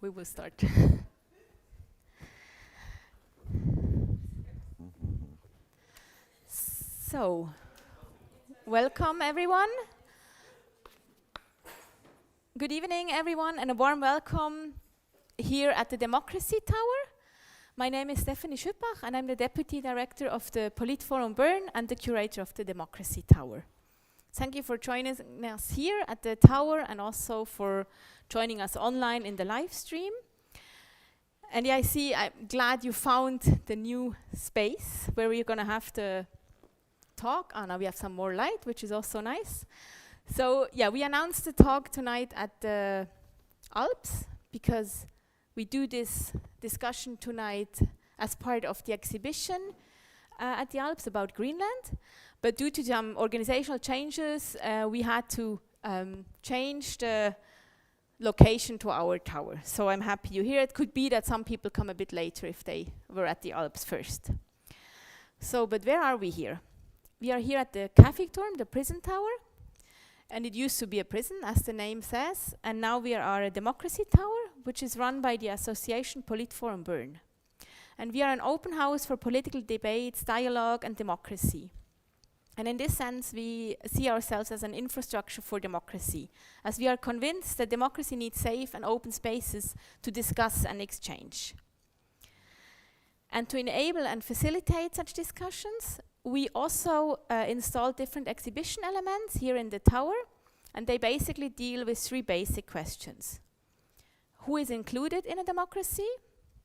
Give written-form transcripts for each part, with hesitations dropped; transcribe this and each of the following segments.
we will start. So, welcome everyone. Good evening everyone, and a warm welcome here at the Democracy Tower. My name is Stephanie Schüppach, and I'm the Deputy Director of the Polit-Forum Bern and the Curator of the Democracy Tower. Thank you for joining us here at the Tower and also for joining us online in the live stream. And yeah, I'm glad you found the new space where we're going to have the talk. Oh, now we have some more light, which is also nice. So yeah, we announced the talk tonight at the Alps because we do this discussion tonight as part of the exhibition at the Alps about Greenland. But due to some organizational changes, we had to change the location to our tower. So I'm happy you're here. It could be that some people come a bit later if they were at the Alps first. So, but where are we here? We are here at the Kräfteverhältnisse, the prison tower. And it used to be a prison, as the name says. And now we are a democracy tower, which is run by the association Polit-Forum Bern. And we are an open house for political debates, dialogue, and democracy. And in this sense, we see ourselves as an infrastructure for democracy, as we are convinced that democracy needs safe and open spaces to discuss and exchange. And to enable and facilitate such discussions, we also installed different exhibition elements here in the tower, and they basically deal with three basic questions. Who is included in a democracy?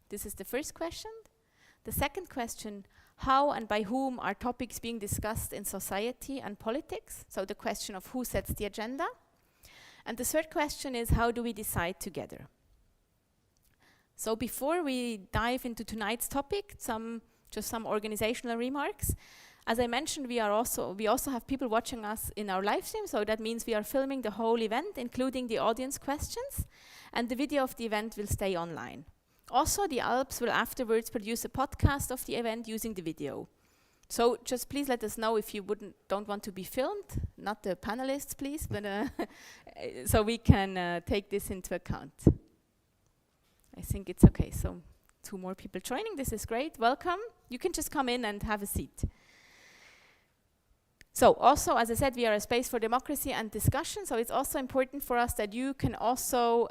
This is the first question. The second question, how and by whom are topics being discussed in society and politics? So the question of who sets the agenda. And the third question is, how do we decide together? So before we dive into tonight's topic, just some organizational remarks. As I mentioned, we also have people watching us in our live stream, so that means we are filming the whole event, including the audience questions, and the video of the event will stay online. Also, the Alps will afterwards produce a podcast of the event using the video. So just please let us know if you don't want to be filmed, not the panelists, please, but so we can take this into account. I think it's okay. So 2 more people joining. This is great. Welcome. You can just come in and have a seat. So also, as I said, we are a space for democracy and discussion, so it's also important for us that you can also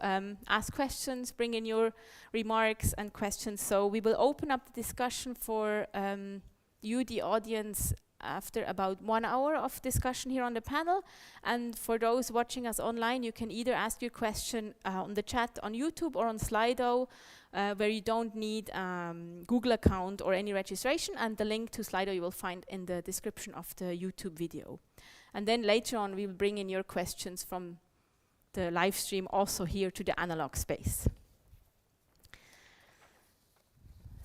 ask questions, bring in your remarks and questions. So we will open up the discussion for you, the audience, after about 1 hour of discussion here on the panel. And for those watching us online, you can either ask your question on the chat on YouTube or on Slido, where you don't need Google account or any registration, and the link to Slido you will find in the description of the YouTube video. And then later on we will bring in your questions from the live stream also here to the analog space.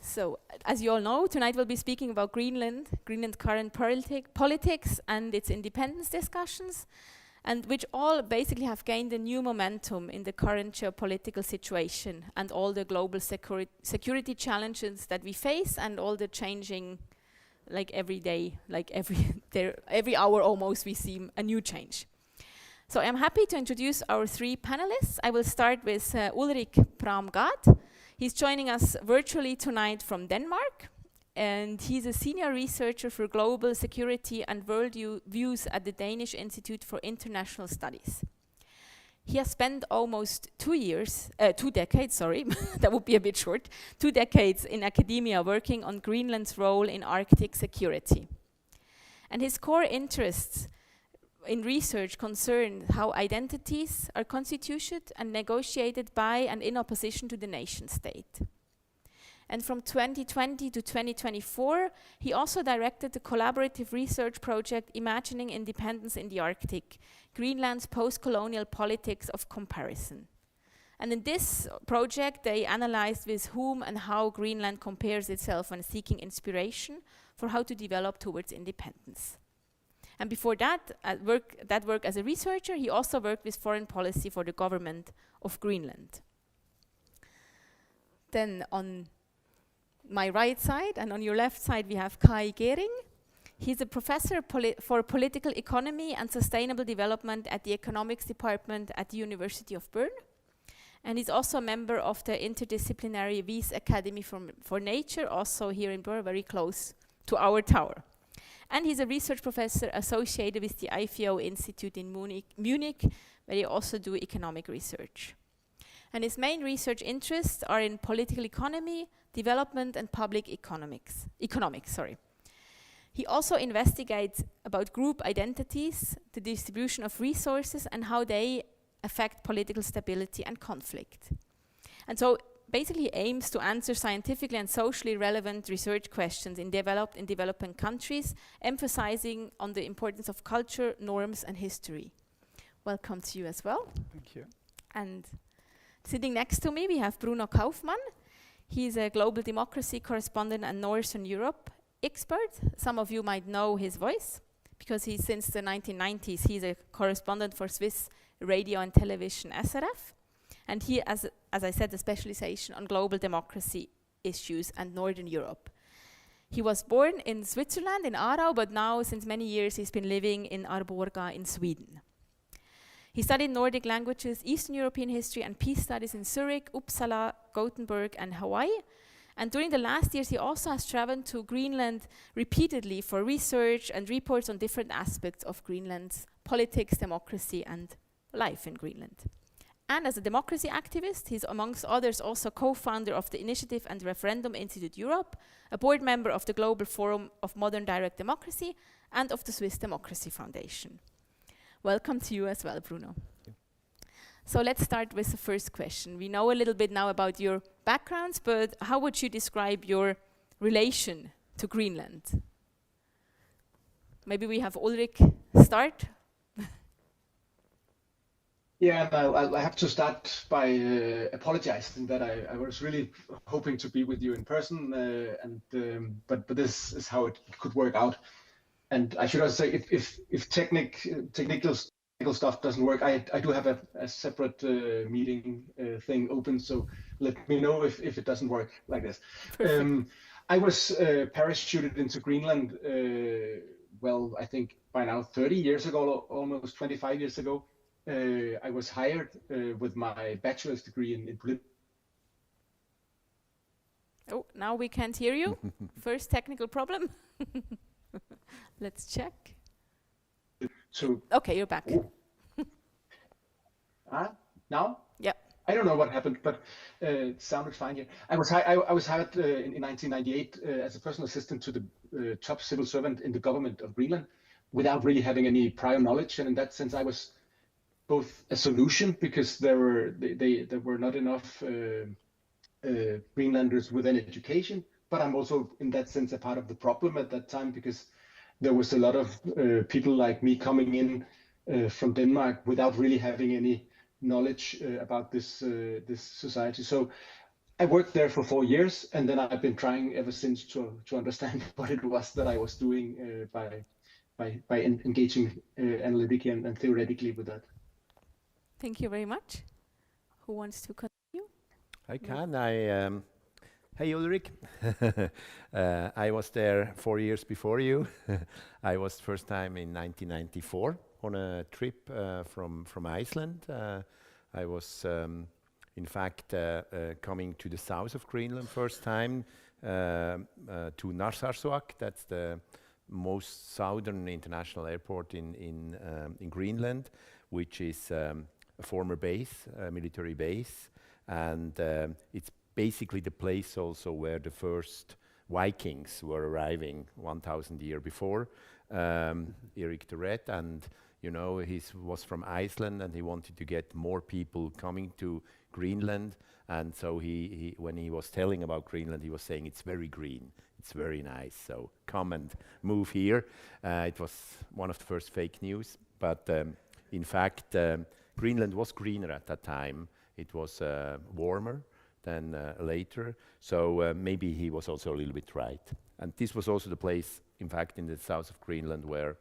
So, as you all know, tonight we'll be speaking about Greenland current politics and its independence discussions, and which all basically have gained a new momentum in the current geopolitical situation and all the global security challenges that we face and all the changing, like every day, like every hour almost we see a new change. So I'm happy to introduce our 3 panelists. I will start with Ulrik Pramgad. He's joining us virtually tonight from Denmark. And he's a senior researcher for global security and world views at the Danish Institute for International Studies. He has spent almost 2 decades, that would be a bit short, 2 decades in academia working on Greenland's role in Arctic security. And his core interests in research concern how identities are constituted and negotiated by and in opposition to the nation state. And from 2020 to 2024, he also directed the collaborative research project Imagining Independence in the Arctic, Greenland's post-colonial politics of comparison. And in this project, they analyzed with whom and how Greenland compares itself when seeking inspiration for how to develop towards independence. And before that, work as a researcher, he also worked with foreign policy for the government of Greenland. Then on my right side and on your left side we have Kai Gehring. He's a professor for political economy and sustainable development at the economics department at the University of Bern. And he's also a member of the interdisciplinary Wyss Academy for Nature, also here in Bern, very close to our tower. And he's a research professor associated with the IFO Institute in Munich, where he also do economic research. And his main research interests are in political economy, development, and public economics. He also investigates about group identities, the distribution of resources, and how they affect political stability and conflict. And so basically aims to answer scientifically and socially relevant research questions in developed and developing countries, emphasizing on the importance of culture, norms, and history. Welcome to you as well. Thank you. And sitting next to me, we have Bruno Kaufmann. He's a global democracy correspondent and Northern Europe expert. Some of you might know his voice, because since the 1990s, he's a correspondent for Swiss radio and television SRF. And he, as I said, a specialization on global democracy issues and Northern Europe. He was born in Switzerland, in Aarau, but now, since many years, he's been living in Arboga in Sweden. He studied Nordic languages, Eastern European history, and peace studies in Zurich, Uppsala, Gothenburg, and Hawaii. And during the last years, he also has traveled to Greenland repeatedly for research and reports on different aspects of Greenland's politics, democracy, and life in Greenland. And as a democracy activist, he's amongst others also co-founder of the Initiative and Referendum Institute Europe, a board member of the Global Forum of Modern Direct Democracy, and of the Swiss Democracy Foundation. Welcome to you as well, Bruno. So let's start with the first question. We know a little bit now about your backgrounds, but how would you describe your relation to Greenland? Maybe we have Ulrich start. Yeah, I have to start by apologizing that I was really hoping to be with you in person, but this is how it could work out. And I should also say, if technical stuff doesn't work, I do have a separate meeting thing open, so let me know if it doesn't work like this. I was parachuted into Greenland, well, I think by now 30 years ago, almost 25 years ago. I was hired with my bachelor's degree in politics. Oh, now we can't hear you. First technical problem. Let's check. Okay, you're back. Now? Yeah. I don't know what happened, but it sounded fine here. I was hired in 1998 as a personal assistant to the top civil servant in the government of Greenland, without really having any prior knowledge. And in that sense, I was both a solution, because there were not enough Greenlanders with an education, but I'm also in that sense a part of the problem at that time, because there was a lot of people like me coming in from Denmark without really having any knowledge about this society. So I worked there for 4 years, and then I've been trying ever since to understand what it was that I was doing by engaging analytically and theoretically with that. Thank you very much. Who wants to continue? I can. Hey Ulrich. I was there 4 years before you. I was first time in 1994 on a trip from Iceland. I was in fact coming to the south of Greenland first time to Narsarsuaq. That's the most southern international airport in Greenland, which is a former base, a military base, and it's basically the place also where the first Vikings were arriving 1,000 years before. Erik the Red, and you know, he was from Iceland, and he wanted to get more people coming to Greenland, and so he when he was telling about Greenland, he was saying it's very green, it's very nice, so come and move here. It was one of the first fake news, but in fact Greenland was greener at that time. It was warmer than later, so maybe he was also a little bit right. And this was also the place, in fact, in the south of Greenland where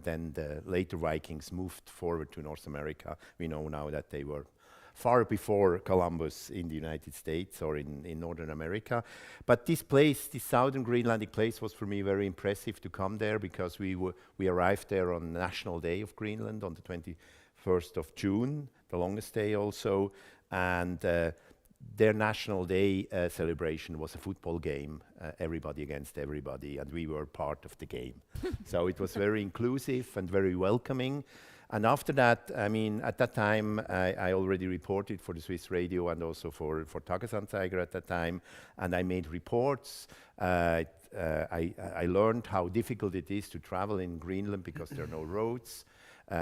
then the later Vikings moved forward to North America. We know now that they were far before Columbus in the United States or in Northern America. But this place, this southern Greenlandic place, was for me very impressive to come there, because we arrived there on National Day of Greenland on the 1st of June, the longest day also, and their National Day celebration was a football game, everybody against everybody, and we were part of the game. So it was very inclusive and very welcoming. And after that, I mean, at that time, I already reported for the Swiss radio and also for Tagesanzeiger at that time, and I made reports. I learned how difficult it is to travel in Greenland because there are no roads.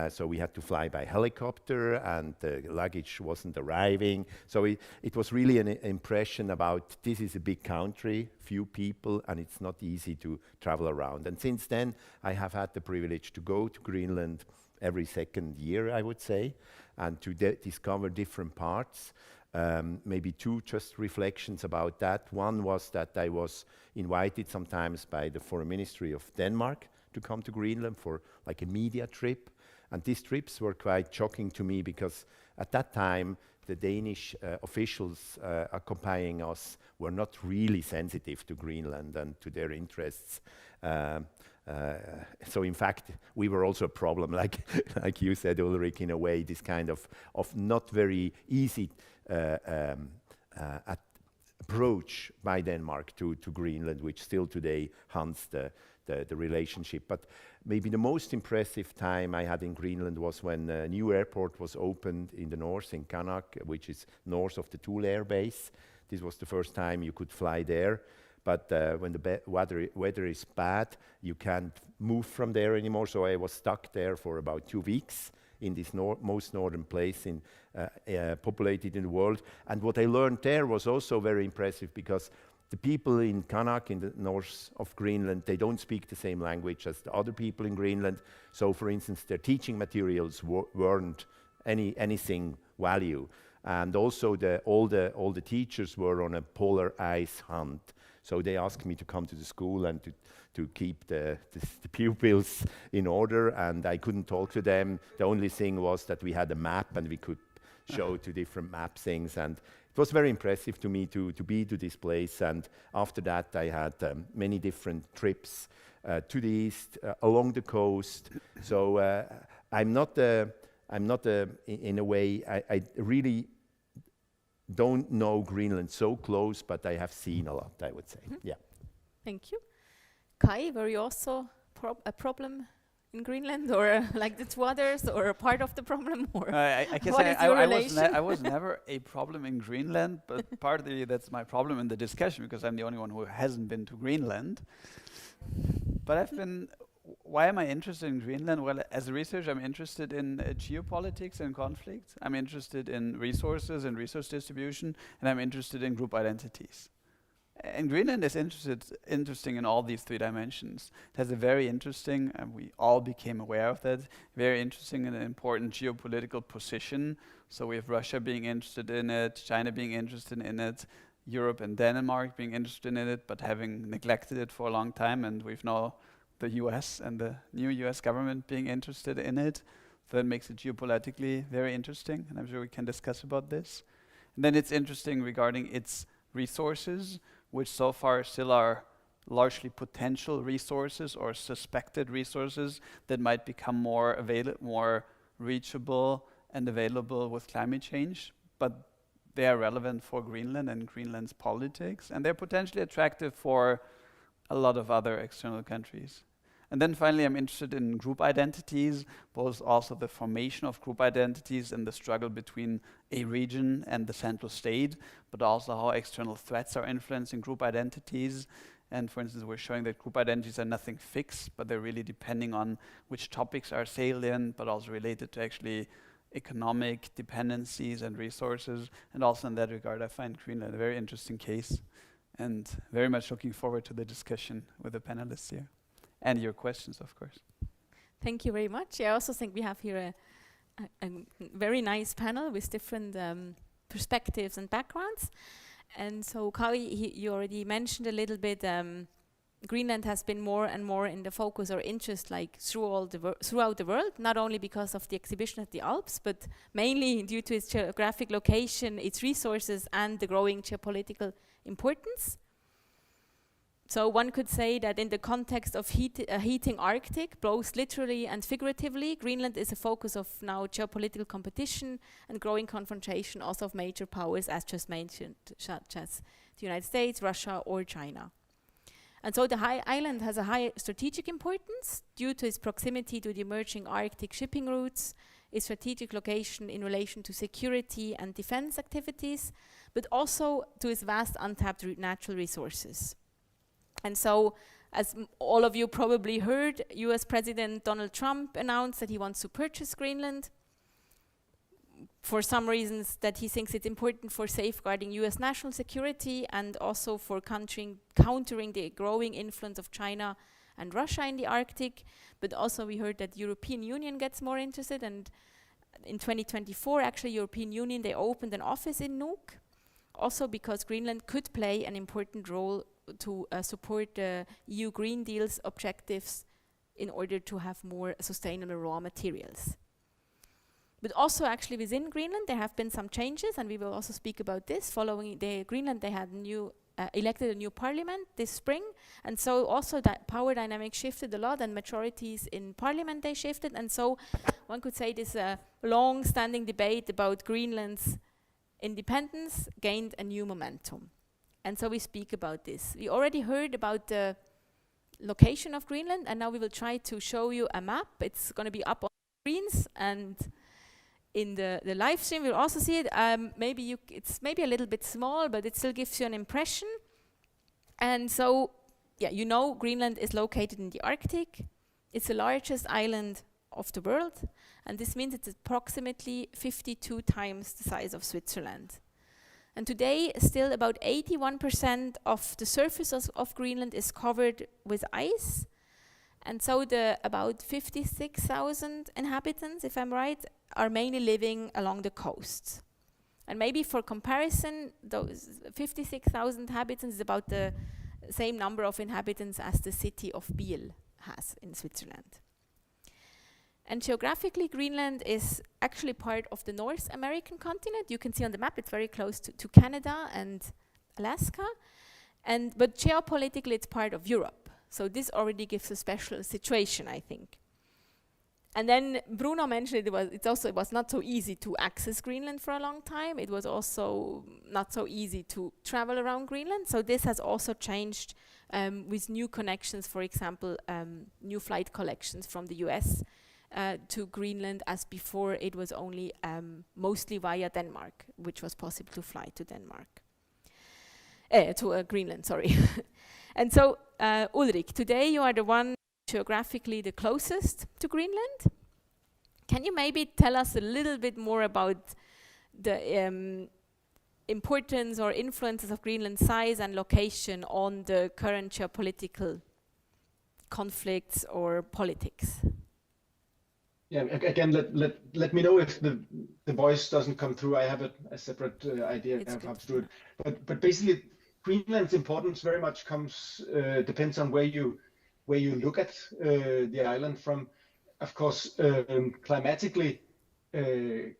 So we had to fly by helicopter, and the luggage wasn't arriving. So it was really an impression about this is a big country, few people, and it's not easy to travel around. And since then, I have had the privilege to go to Greenland every second year, I would say, and to discover different parts. Maybe two just reflections about that. One was that I was invited sometimes by the Foreign Ministry of Denmark to come to Greenland for like a media trip. And these trips were quite shocking to me because at that time, the Danish officials accompanying us were not really sensitive to Greenland and to their interests. So in fact, we were also a problem, like you said, Ulrich, in a way, this kind of not very easy approach by Denmark to Greenland, which still today haunts the relationship. But maybe the most impressive time I had in Greenland was when a new airport was opened in the north, in Qaanaaq, which is north of the Thule Air Base. This was the first time you could fly there. But when the weather is bad, you can't move from there anymore. So I was stuck there for about 2 weeks in this most northern place populated in the world. And what I learned there was also very impressive because the people in Qaanaaq, in the north of Greenland, they don't speak the same language as the other people in Greenland. So, for instance, their teaching materials weren't anything value. And also all the teachers were on a polar ice hunt. So they asked me to come to the school and to keep the pupils in order, and I couldn't talk to them. The only thing was that we had a map and we could show to different map things, and it was very impressive to me to be to this place. And after that, I had many different trips to the east, along the coast. So I'm not in a way, I really don't know Greenland so close, but I have seen a lot, I would say. Yeah. Thank you. Kai, were you also a problem in Greenland, or like the two others, or a part of the problem? Or I guess I was never a problem in Greenland, but partly that's my problem in the discussion because I'm the only one who hasn't been to Greenland. But why am I interested in Greenland? Well, as a researcher, I'm interested in geopolitics and conflict. I'm interested in resources and resource distribution, and I'm interested in group identities. And Greenland is interesting in all these three dimensions. It has a very interesting, and we all became aware of that, very interesting and important geopolitical position. So we have Russia being interested in it, China being interested in it, Europe and Denmark being interested in it, but having neglected it for a long time, and we've now the US and the new US government being interested in it. So that makes it geopolitically very interesting, and I'm sure we can discuss about this. And then it's interesting regarding its resources, which so far still are largely potential resources or suspected resources that might become more reachable and available with climate change, but they are relevant for Greenland and Greenland's politics, and they're potentially attractive for a lot of other external countries. And then finally, I'm interested in group identities, both also the formation of group identities and the struggle between a region and the central state, but also how external threats are influencing group identities. And for instance, we're showing that group identities are nothing fixed, but they're really depending on which topics are salient, but also related to actually economic dependencies and resources. And also in that regard, I find Greenland a very interesting case, and very much looking forward to the discussion with the panelists here. And your questions, of course. Thank you very much. I also think we have here a very nice panel with different perspectives and backgrounds. And so, Kai, you already mentioned a little bit, Greenland has been more and more in the focus or interest like throughout the world, not only because of the exhibition at the Alps, but mainly due to its geographic location, its resources, and the growing geopolitical importance. So one could say that in the context of heating Arctic, both literally and figuratively, Greenland is a focus of now geopolitical competition and growing confrontation also of major powers, as just mentioned, such as the United States, Russia, or China. And so the island has a high strategic importance due to its proximity to the emerging Arctic shipping routes, its strategic location in relation to security and defense activities, but also to its vast untapped natural resources. And so, as all of you probably heard, US President Donald Trump announced that he wants to purchase Greenland for some reasons that he thinks it's important for safeguarding US national security and also for countering the growing influence of China and Russia in the Arctic. But also we heard that the European Union gets more interested, and in 2024, actually, European Union, they opened an office in Nuuk, also because Greenland could play an important role to support the EU Green Deal's objectives in order to have more sustainable raw materials. But also actually within Greenland there have been some changes, and we will also speak about this. Following Greenland, they had elected a new parliament this spring, and so also that power dynamic shifted a lot, and majorities in parliament they shifted, and so one could say this long-standing debate about Greenland's independence gained a new momentum. And so we speak about this. We already heard about the location of Greenland, and now we will try to show you a map. It's going to be up on screens, and in the live stream we'll also see it. It's maybe a little bit small, but it still gives you an impression. And so, yeah, you know Greenland is located in the Arctic. It's the largest island of the world, and this means it's approximately 52 times the size of Switzerland. And today, still about 81% of the surface of Greenland is covered with ice. And so the about 56,000 inhabitants, if I'm right, are mainly living along the coast. And maybe for comparison, those 56,000 inhabitants is about the same number of inhabitants as the city of Biel has in Switzerland. And geographically, Greenland is actually part of the North American continent. You can see on the map it's very close to Canada and Alaska. But geopolitically, it's part of Europe. So this already gives a special situation, I think. And then Bruno mentioned it was not so easy to access Greenland for a long time. It was also not so easy to travel around Greenland. So this has also changed with new connections, for example, new flight collections from the US to Greenland, as before it was only mostly via Denmark, which was possible to fly to Denmark. To Greenland, sorry. And so, Ulrich, today you are the one geographically the closest to Greenland. Can you maybe tell us a little bit more about the importance or influences of Greenland's size and location on the current geopolitical conflicts or politics? Yeah, again, let me know if the voice doesn't come through. I have a separate idea of how to do it. But basically, Greenland's importance very much depends on where you look at the island from. Of course, climatically,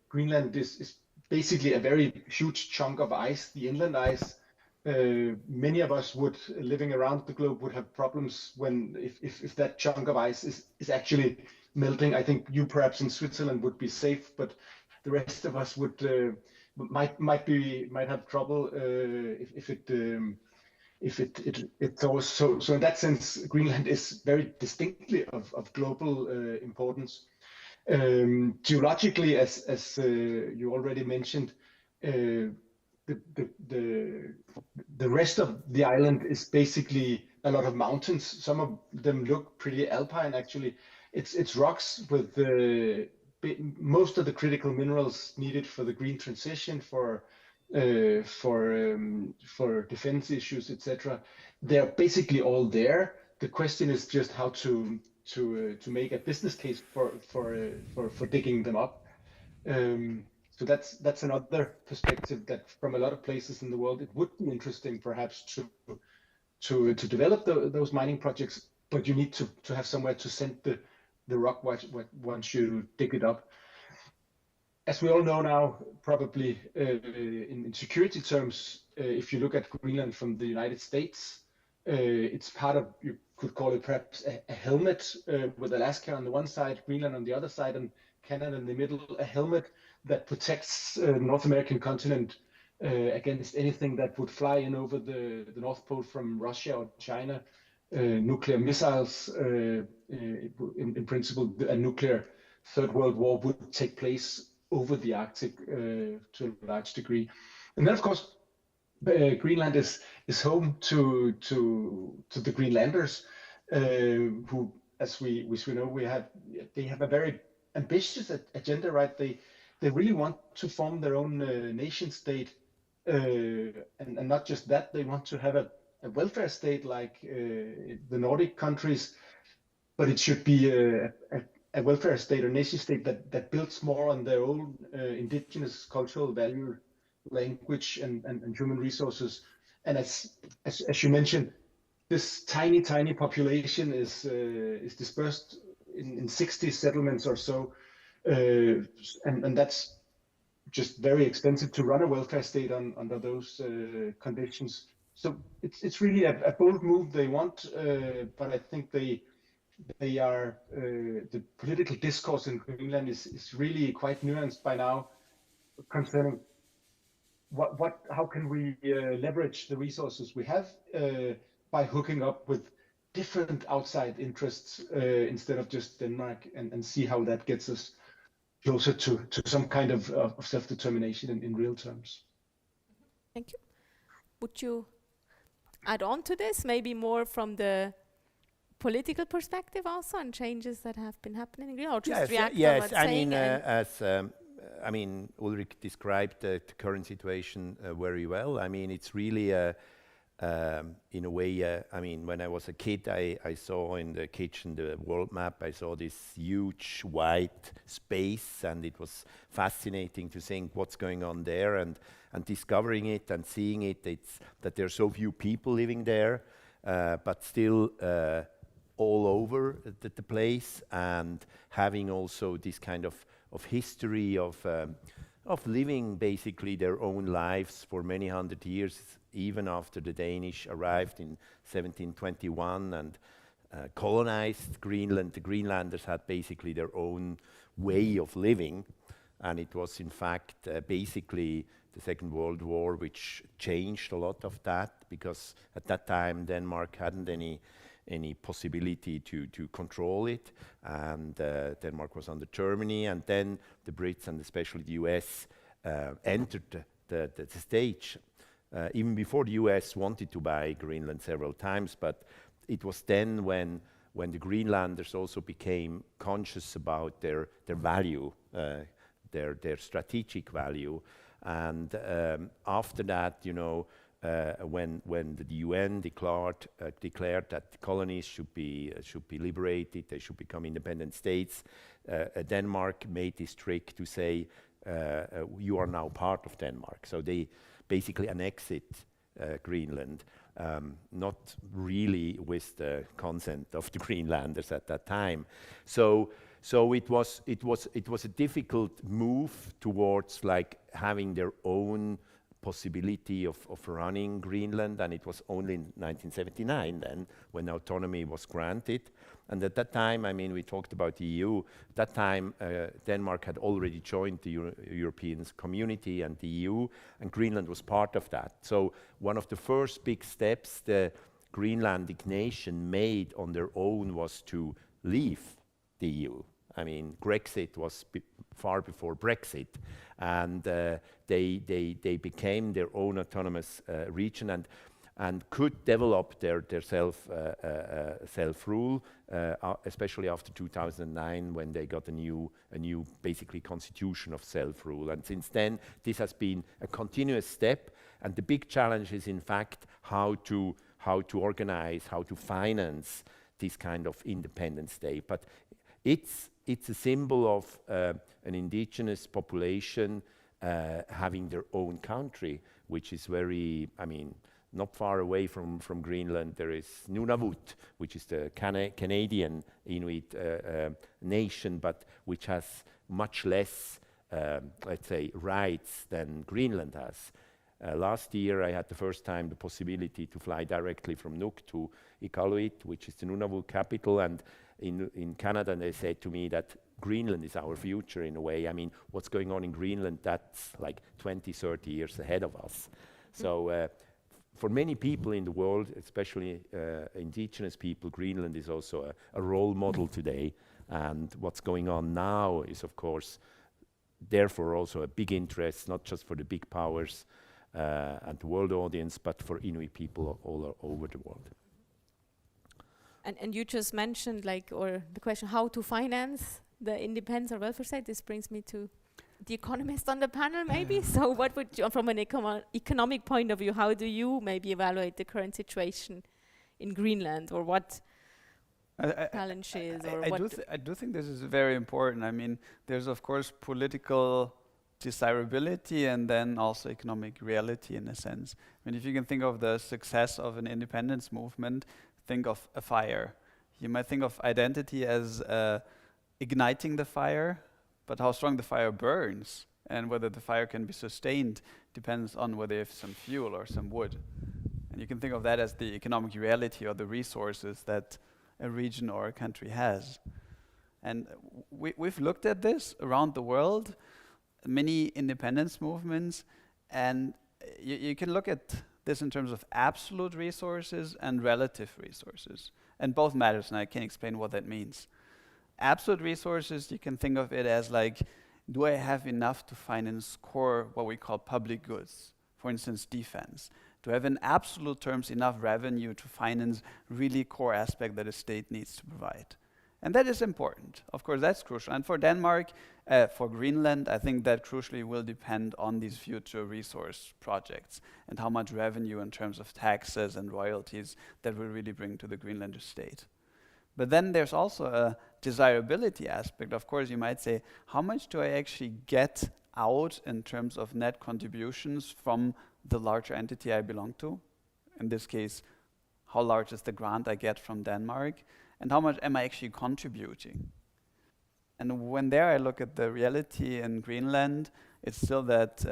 Greenland is basically a very huge chunk of ice, the inland ice. Many of us living around the globe would have problems if that chunk of ice is actually melting. I think you perhaps in Switzerland would be safe, but the rest of us might have trouble if it goes. So in that sense, Greenland is very distinctly of global importance. Geologically, as you already mentioned, the rest of the island is basically a lot of mountains. Some of them look pretty alpine, actually. It's rocks with most of the critical minerals needed for the green transition, for defense issues, etc. They're basically all there. The question is just how to make a business case for digging them up. So that's another perspective, that from a lot of places in the world it would be interesting perhaps to develop those mining projects, but you need to have somewhere to send the rock once you dig it up. As we all know now, probably in security terms, if you look at Greenland from the United States, It's part of, you could call it perhaps a helmet with Alaska on the one side, Greenland on the other side, and Canada in the middle, a helmet that protects the North American continent against anything that would fly in over the North Pole from Russia or China, nuclear missiles. In principle, a nuclear Third World War would take place over the Arctic to a large degree. And then, of course, Greenland is home to the Greenlanders, who, as we know, they have a very ambitious agenda, right? They really want to form their own nation state, and not just that, they want to have a welfare state like the Nordic countries, but it should be a welfare state or nation state that builds more on their own indigenous cultural value, language, and human resources. And as you mentioned, this tiny population is dispersed in 60 settlements or so, and that's just very expensive to run a welfare state under those conditions. So it's really a bold move they want, but I think they are the political discourse in Greenland is really quite nuanced by now concerning how can we leverage the resources we have by hooking up with different outside interests instead of just Denmark, and see how that gets us closer to some kind of self-determination in real terms. Thank you. Would you add on to this, maybe more from the political perspective also, and changes that have been happening in Greenland, or just react on what's saying? I mean, Ulrich described the current situation very well. I mean, it's really in a way, I mean, when I was a kid, I saw in the kitchen the world map. I saw this huge white space, and it was fascinating to think what's going on there, and discovering it and seeing it. It's that there are so few people living there, but still all over the place, and having also this kind of history of living basically their own lives for many hundred years, even after the Danish arrived in 1721 and colonized Greenland. The Greenlanders had basically their own way of living, and it was in fact basically the Second World War which changed a lot of that, because at that time Denmark hadn't any possibility to control it, and Denmark was under Germany, and then the Brits and especially the US entered the stage. Even before the US wanted to buy Greenland several times, but it was then when the Greenlanders also became conscious about their value, their strategic value, and after that, you know, when the UN declared that the colonies should be liberated, they should become independent states, Denmark made this trick to say, you are now part of Denmark. So they basically annexed Greenland, not really with the consent of the Greenlanders at that time. So it was a difficult move towards like having their own possibility of running Greenland, and it was only in 1979 then when autonomy was granted. And at that time, I mean, we talked about the EU. At that time, Denmark had already joined the European community and the EU, and Greenland was part of that. So one of the first big steps the Greenlandic nation made on their own was to leave the EU. I mean, Grexit was far before Brexit, and they became their own autonomous region and could develop their self-rule, especially after 2009 when they got a new basically constitution of self-rule. And since then, this has been a continuous step. And the big challenge is, in fact, how to organize, how to finance this kind of independent state. But it's a symbol of an indigenous population having their own country, which is very, I mean, not far away from Greenland. There is Nunavut, which is the Canadian Inuit nation, but which has much less, let's say, rights than Greenland has. Last year, I had the first time the possibility to fly directly from Nuuk to Iqaluit, which is the Nunavut capital. And in Canada, they said to me that Greenland is our future in a way. I mean, what's going on in Greenland, that's like 20, 30 years ahead of us. So for many people in the world, especially indigenous people, Greenland is also a role model today. And what's going on now is, of course, therefore also a big interest, not just for the big powers and the world audience, but for Inuit people all over the world. And you just mentioned, or the question how to finance the independence or welfare state. This brings me to the economist on the panel, maybe. So what would you, from an economic point of view, how do you maybe evaluate the current situation in Greenland, or what challenges, or what? I do think this is very important. I mean, there's of course political desirability and then also economic reality in a sense. I mean, if you can think of the success of an independence movement, think of a fire. You might think of identity as igniting the fire, but how strong the fire burns and whether the fire can be sustained depends on whether you have some fuel or some wood. And you can think of that as the economic reality or the resources that a region or a country has. And we've looked at this around the world, many independence movements, and you can look at this in terms of absolute resources and relative resources. And both matters, and I can explain what that means. Absolute resources, you can think of it as like, do I have enough to finance core, what we call public goods? For instance, defense. Do I have in absolute terms enough revenue to finance really core aspect that a state needs to provide? And that is important. Of course, that's crucial. And for Denmark, for Greenland, I think that crucially will depend on these future resource projects and how much revenue in terms of taxes and royalties that will really bring to the Greenlander state. But then there's also a desirability aspect. Of course, you might say, how much do I actually get out in terms of net contributions from the larger entity I belong to? In this case, how large is the grant I get from Denmark? And how much am I actually contributing? And when there I look at the reality in Greenland, it's still that,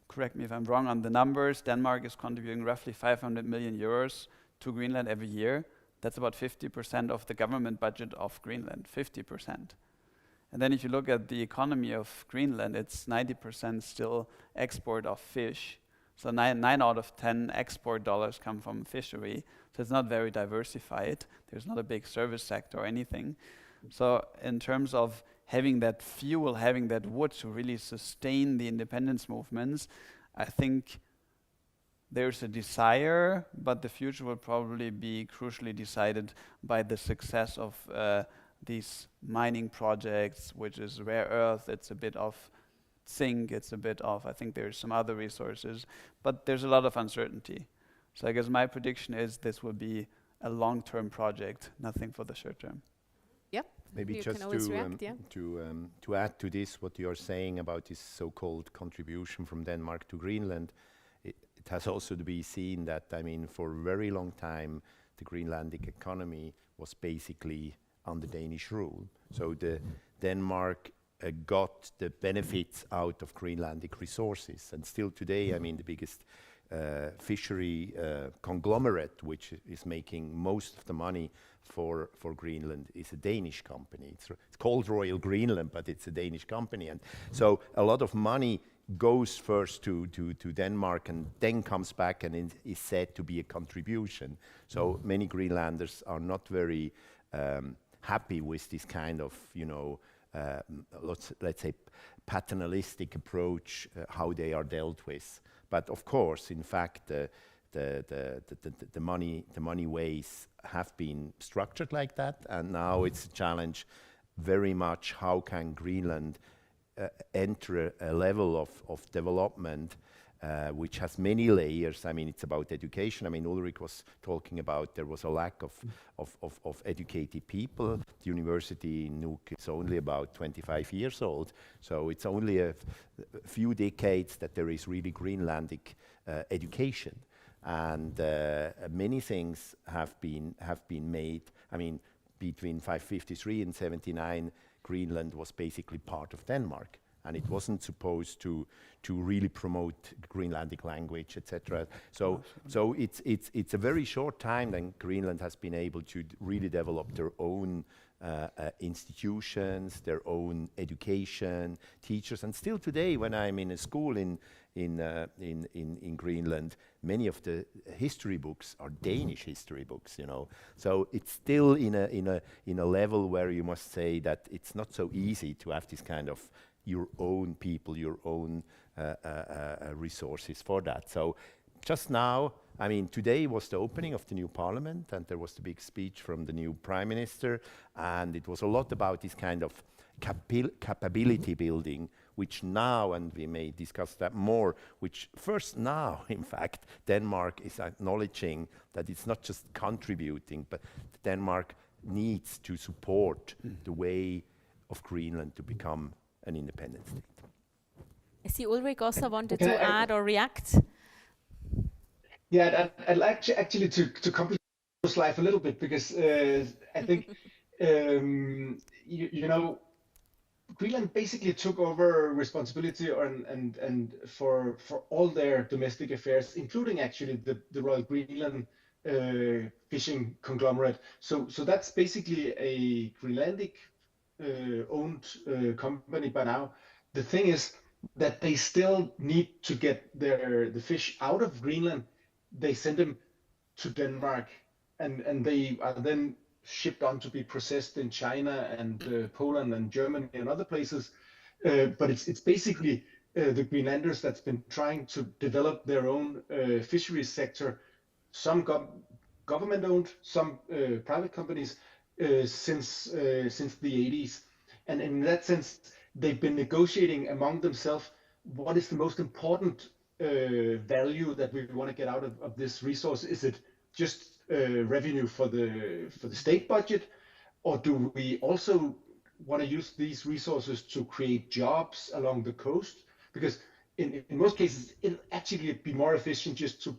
correct me if I'm wrong on the numbers, Denmark is contributing roughly 500 million euros to Greenland every year. That's about 50% of the government budget of Greenland, 50%. And then if you look at the economy of Greenland, it's 90% still export of fish. So 9 out of 10 export dollars come from fishery. So it's not very diversified. There's not a big service sector or anything. So in terms of having that fuel, having that wood to really sustain the independence movements, I think there's a desire, but the future will probably be crucially decided by the success of these mining projects, which is rare earth. It's a bit of zinc, it's a bit of, I think there's some other resources, but there's a lot of uncertainty. So I guess my prediction is this will be a long-term project, nothing for the short term. Yep. Maybe You just can always react, yeah. to add to this, what you're saying about this so-called contribution from Denmark to Greenland, it has also to be seen that, I mean, for a very long time, the Greenlandic economy was basically under Danish rule. So the Denmark got the benefits out of Greenlandic resources. And still today, I mean, the biggest fishery conglomerate, which is making most of the money for Greenland, is a Danish company. It's called Royal Greenland, but it's a Danish company. And so a lot of money goes first to Denmark and then comes back and is said to be a contribution. So many Greenlanders are not very happy with this kind of, let's say, paternalistic approach, how they are dealt with. But of course, in fact, the money ways have been structured like that, and now it's a challenge very much how can Greenland enter a level of development which has many layers. I mean, it's about education. I mean, Ulrich was talking about there was a lack of educated people. The university in Nuuk is only about 25 years old, so it's only a few decades that there is really Greenlandic education. And many things have been made. I mean, between 553 and 79, Greenland was basically part of Denmark. and it wasn't supposed to really promote Greenlandic language, etc. So it's a very short time that Greenland has been able to really develop their own institutions, their own education, teachers, and still today, when I'm in a school in Greenland, many of the history books are Danish history books, you know. So it's still in a level where you must say that it's not so easy to have this kind of your own people, your own resources for that. So just now, I mean, today was the opening of the new parliament, and there was the big speech from the new prime minister, and it was a lot about this kind of capability building, which now, and we may discuss that more, which first now, in fact, Denmark is acknowledging that it's not just contributing, but Denmark needs to support the way of Greenland to become an independent state. I see Ulrich also wanted to add or react. Yeah, I'd like actually to complicate life a little bit, because I think, you know, Greenland basically took over responsibility and for all their domestic affairs, including actually the Royal Greenland fishing conglomerate. So that's basically a Greenlandic owned company by now. The thing is that they still need to get the fish out of Greenland. They send them to Denmark, and they are then shipped on to be processed in China and Poland and Germany and other places. But it's basically the Greenlanders that's been trying to develop their own fisheries sector, some government-owned, some private companies, since the 80s. And in that sense, they've been negotiating among themselves what is the most important value that we want to get out of this resource. Is it just revenue for the state budget, or do we also want to use these resources to create jobs along the coast? Because in most cases, it'll actually be more efficient just to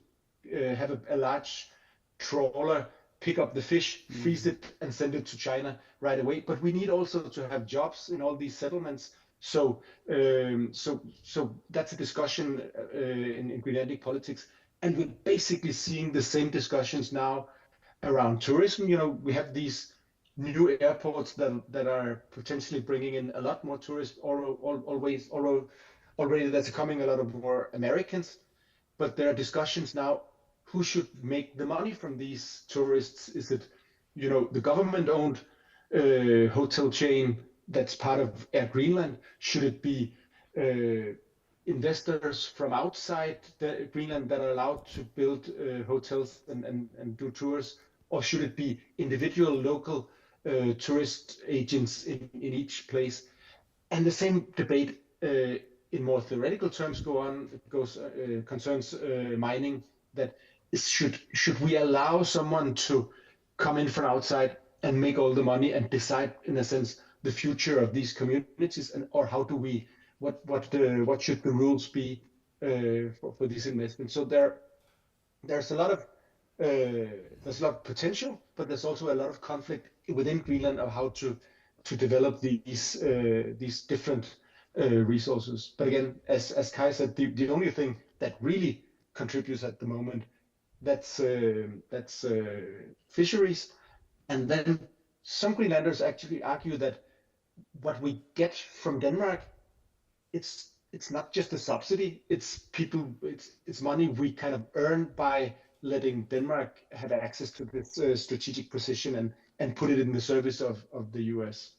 have a large trawler pick up the fish, freeze it, and send it to China right away. But we need also to have jobs in all these settlements. So that's a discussion in Greenlandic politics. And we're basically seeing the same discussions now around tourism. You know, we have these new airports that are potentially bringing in a lot more tourists. Already there's coming a lot of more Americans. But there are discussions now, who should make the money from these tourists? Is it, you know, the government-owned hotel chain that's part of Air Greenland? Should it be investors from outside Greenland that are allowed to build hotels and do tours? Or should it be individual local tourist agents in each place? And the same debate in more theoretical terms concerns mining. That is, should we allow someone to come in from outside and make all the money and decide, in a sense, the future of these communities, or how do we? What should the rules be for these investments? So there's a lot of potential, but there's also a lot of conflict within Greenland of how to develop these different resources. But again, as Kai said, the only thing that really contributes at the moment, that's fisheries. And then some Greenlanders actually argue that what we get from Denmark, it's not just a subsidy, it's money we kind of earn by letting Denmark have access to this strategic position and put it in the service of the US.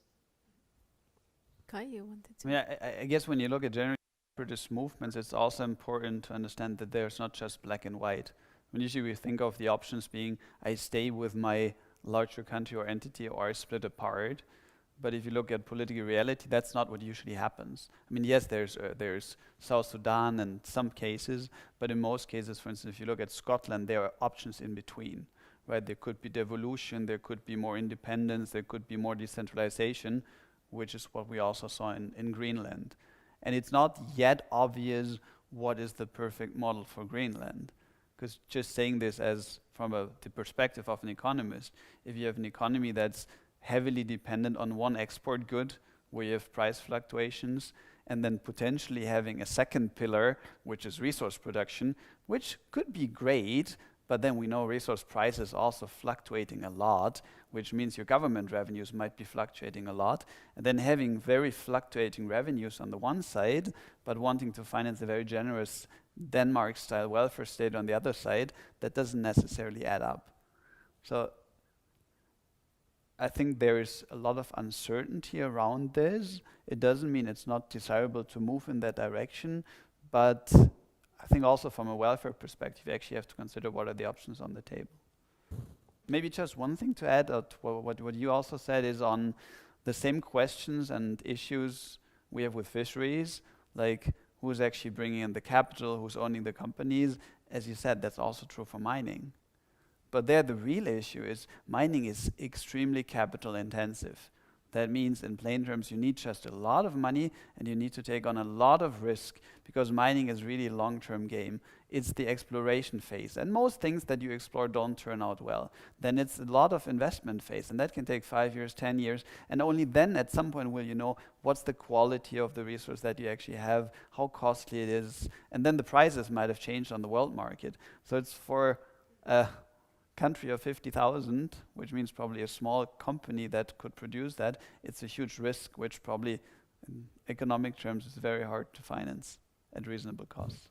Kai, you wanted to? I mean, I guess when you look at general British movements, it's also important to understand that there's not just black and white. When usually we think of the options being, I stay with my larger country or entity, or I split apart. But if you look at political reality, that's not what usually happens. I mean, yes, there's South Sudan and some cases, but in most cases, for instance, if you look at Scotland, there are options in between, right? There could be devolution, there could be more independence, there could be more decentralization, which is what we also saw in Greenland. And it's not yet obvious what is the perfect model for Greenland. Because just saying this as from the perspective of an economist, if you have an economy that's heavily dependent on one export good, where you have price fluctuations, and then potentially having a second pillar, which is resource production, which could be great, but then we know resource prices also fluctuating a lot, which means your government revenues might be fluctuating a lot. And then having very fluctuating revenues on the one side, but wanting to finance a very generous Denmark-style welfare state on the other side, that doesn't necessarily add up. So I think there is a lot of uncertainty around this. It doesn't mean it's not desirable to move in that direction, but I think also from a welfare perspective, you actually have to consider what are the options on the table. Maybe just one thing to add, what you also said is on the same questions and issues we have with fisheries, like who's actually bringing in the capital, who's owning the companies. As you said, that's also true for mining. But there the real issue is mining is extremely capital intensive. That means in plain terms you need just a lot of money and you need to take on a lot of risk because mining is really a long-term game. It's the exploration phase, and most things that you explore don't turn out well. Then it's a lot of investment phase, and that can take 5 years, 10 years, and only then at some point will you know what's the quality of the resource that you actually have, how costly it is, and then the prices might have changed on the world market. So it's for a country of 50,000, which means probably a small company that could produce that, it's a huge risk, which probably in economic terms is very hard to finance at reasonable costs.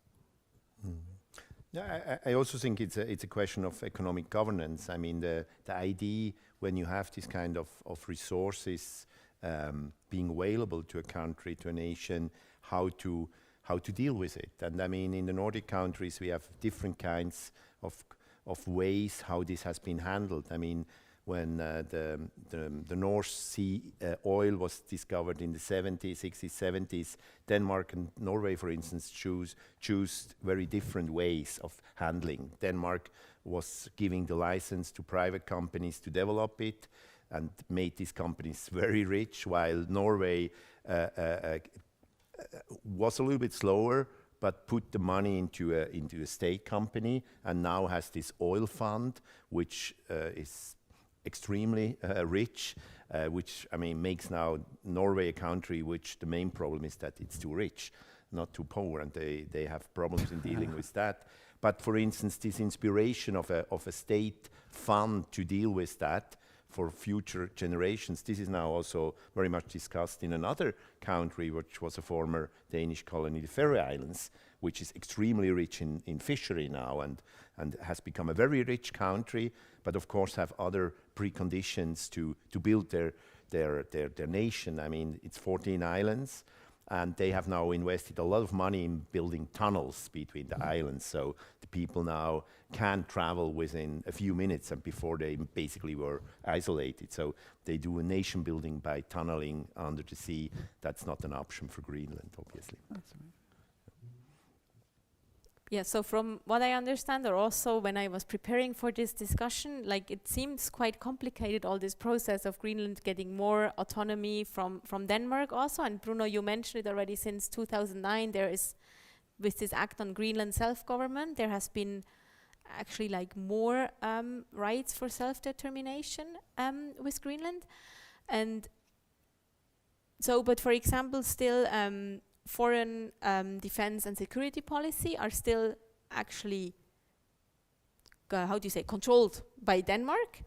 Yeah, I also think it's a question of economic governance. I mean, the idea when you have this kind of resources being available to a country, to a nation, how to deal with it. And I mean, in the Nordic countries, we have different kinds of ways how this has been handled. I mean, when the North Sea oil was discovered in the 70s, 60s, 70s, Denmark and Norway, for instance, choose very different ways of handling. Denmark was giving the license to private companies to develop it and made these companies very rich, while Norway was a little bit slower, but put the money into a state company, and now has this oil fund, which is extremely rich, which I mean makes now Norway a country which the main problem is that it's too rich, not too poor, and they have problems in dealing with that. But for instance, this inspiration of a state fund to deal with that for future generations, this is now also very much discussed in another country, which was a former Danish colony, the Faroe Islands, which is extremely rich in fishery now and has become a very rich country, but of course have other preconditions to build their nation. I mean, it's 14 islands, and they have now invested a lot of money in building tunnels between the islands, so the people now can travel within a few minutes, and before they basically were isolated. So they do a nation building by tunneling under the sea. That's not an option for Greenland, obviously. That's right. Yeah, so from what I understand, or also when I was preparing for this discussion, like it seems quite complicated, all this process of Greenland getting more autonomy from Denmark also. And Bruno, you mentioned it already, since 2009, there is, with this Act on Greenland Self-Government, there has been actually like more rights for self-determination with Greenland. And so, but for example, still foreign defense and security policy are still actually, controlled by Denmark.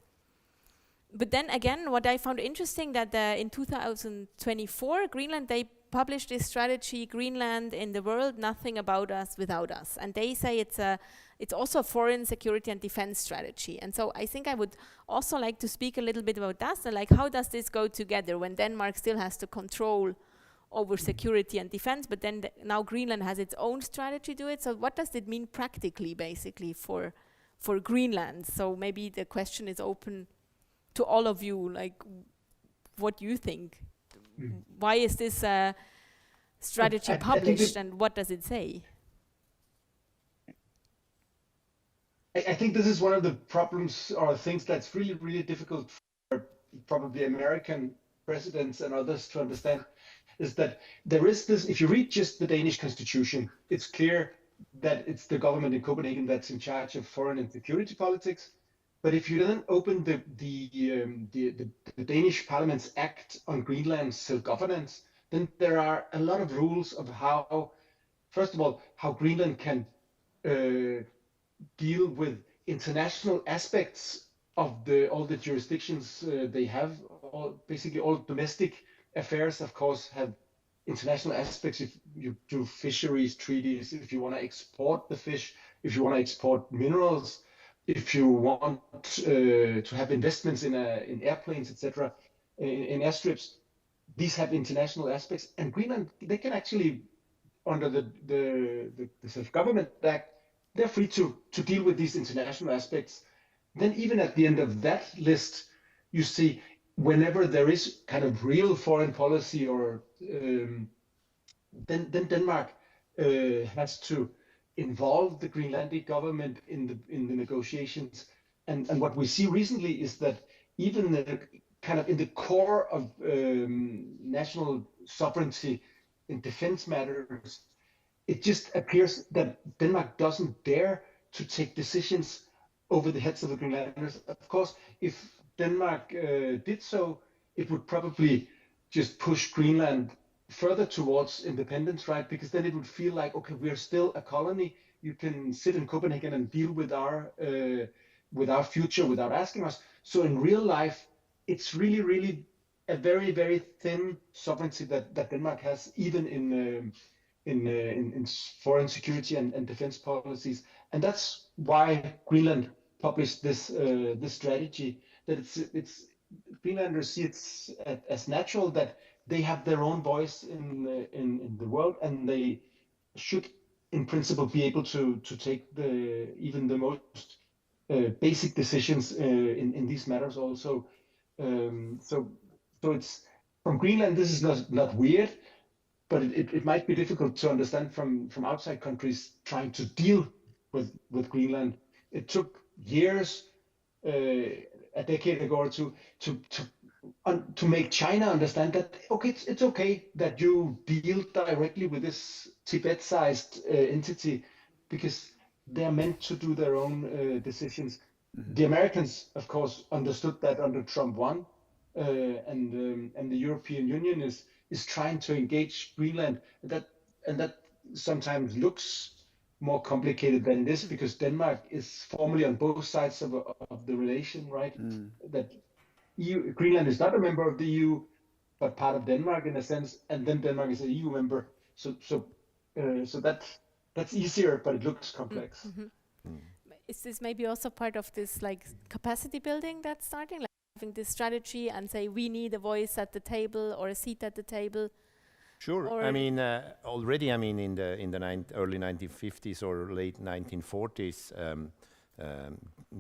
But then again, what I found interesting that in 2024, Greenland, they published this strategy, Greenland in the World, Nothing About Us Without Us. And they say it's also a foreign security and defense strategy. And so I think I would also like to speak a little bit about that. So like, how does this go together when Denmark still has to control over security and defense, but then now Greenland has its own strategy to it. So what does it mean practically, basically, for Greenland? So maybe the question is open to all of you, like, what do you think? Why is this strategy published, and what does it say? I think this is one of the problems or things that's really, really difficult for probably American presidents and others to understand, is that there is this, if you read just the Danish constitution, it's clear that it's the government in Copenhagen that's in charge of foreign and security politics. But if you then open the Danish Parliament's Act on Greenland's self-governance, then there are a lot of rules of how, first of all, how Greenland can deal with international aspects of all the jurisdictions they have. Basically, all domestic affairs, of course, have international aspects. If you do fisheries treaties, if you want to export the fish, if you want to export minerals, if you want to have investments in airplanes, etc., in airstrips, these have international aspects. And Greenland, they can actually, under the Self-Government Act, they're free to deal with these international aspects. Then even at the end of that list, you see, whenever there is kind of real foreign policy, or then Denmark has to involve the Greenlandic government in the negotiations. And what we see recently is that even kind of in the core of national sovereignty in defense matters, it just appears that Denmark doesn't dare to take decisions over the heads of the Greenlanders. Of course, if Denmark did so, it would probably just push Greenland further towards independence, right? Because then it would feel like, okay, we're still a colony. You can sit in Copenhagen and deal with our future without asking us. So in real life, it's really, really a very, very thin sovereignty that Denmark has, even in foreign security and defense policies. And that's why Greenland published this strategy, that it's Greenlanders see it as natural that they have their own voice in the world, and they should in principle be able to take even the most basic decisions in these matters also. So it's, from Greenland, this is not weird, but it might be difficult to understand from outside countries trying to deal with Greenland. It took years, a decade ago or two, to make China understand that, okay, it's okay that you deal directly with this Tibet-sized entity, because they're meant to do their own decisions. Mm-hmm. The Americans, of course, understood that under Trump 1, and the European Union is trying to engage Greenland. And that sometimes looks more complicated than this, because Denmark is formally on both sides of the relation, right? Mm. That Greenland is not a member of the EU, but part of Denmark in a sense, and then Denmark is an EU member. So that's easier, but it looks complex. Mm-hmm. Mm. Is this maybe also part of this like capacity building that's starting, like having this strategy and say we need a voice at the table or a seat at the table? Sure. Or I mean, already, I mean, in the early 1950s or late 1940s,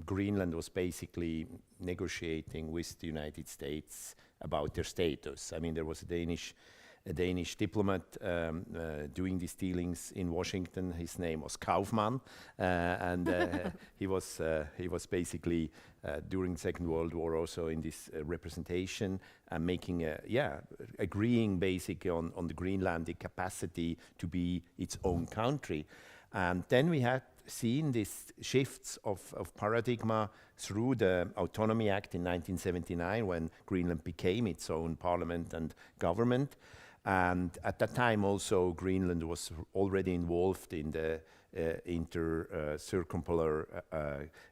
Greenland was basically negotiating with the United States about their status. I mean, there was a Danish diplomat doing these dealings in Washington. His name was Kaufmann, and he was basically during the Second World War also in this representation and making agreeing basically on the Greenlandic capacity to be its own country. And then we had seen these shifts of paradigm through the Autonomy Act in 1979, when Greenland became its own parliament and government. And at that time also Greenland was already involved in the Inter-Circumpolar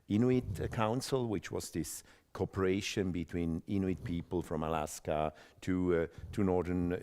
Inuit Council, which was this cooperation between Inuit people from Alaska to northern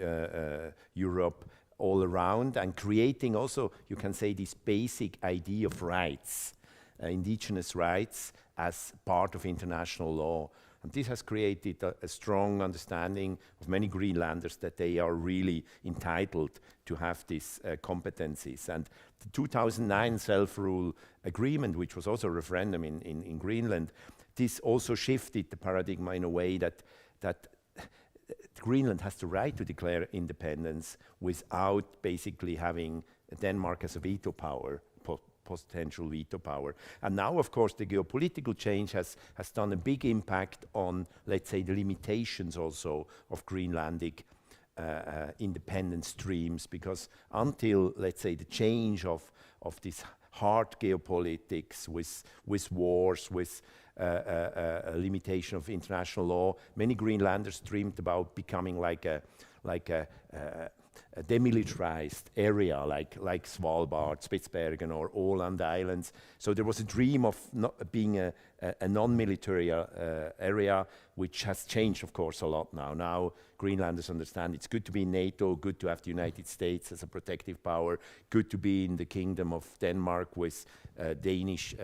Europe, all around, and creating also, you can say, this basic idea of rights, indigenous rights as part of international law. And this has created a strong understanding of many Greenlanders that they are really entitled to have these competencies. And the 2009 self-rule agreement, which was also a referendum in Greenland, this also shifted the paradigm in a way that Greenland has the right to declare independence without basically having Denmark as a veto power, potential veto power. And now, of course, the geopolitical change has done a big impact on, let's say, the limitations also of Greenlandic independent streams, because until, let's say, the change of this hard geopolitics with wars, with a limitation of international law, many Greenlanders dreamed about becoming like a demilitarized area like Svalbard, Spitsbergen, or Åland Islands. So there was a dream of being a non-military area, which has changed, of course, a lot now. Now Greenlanders understand it's good to be in NATO, good to have the United States as a protective power, good to be in the Kingdom of Denmark with Danish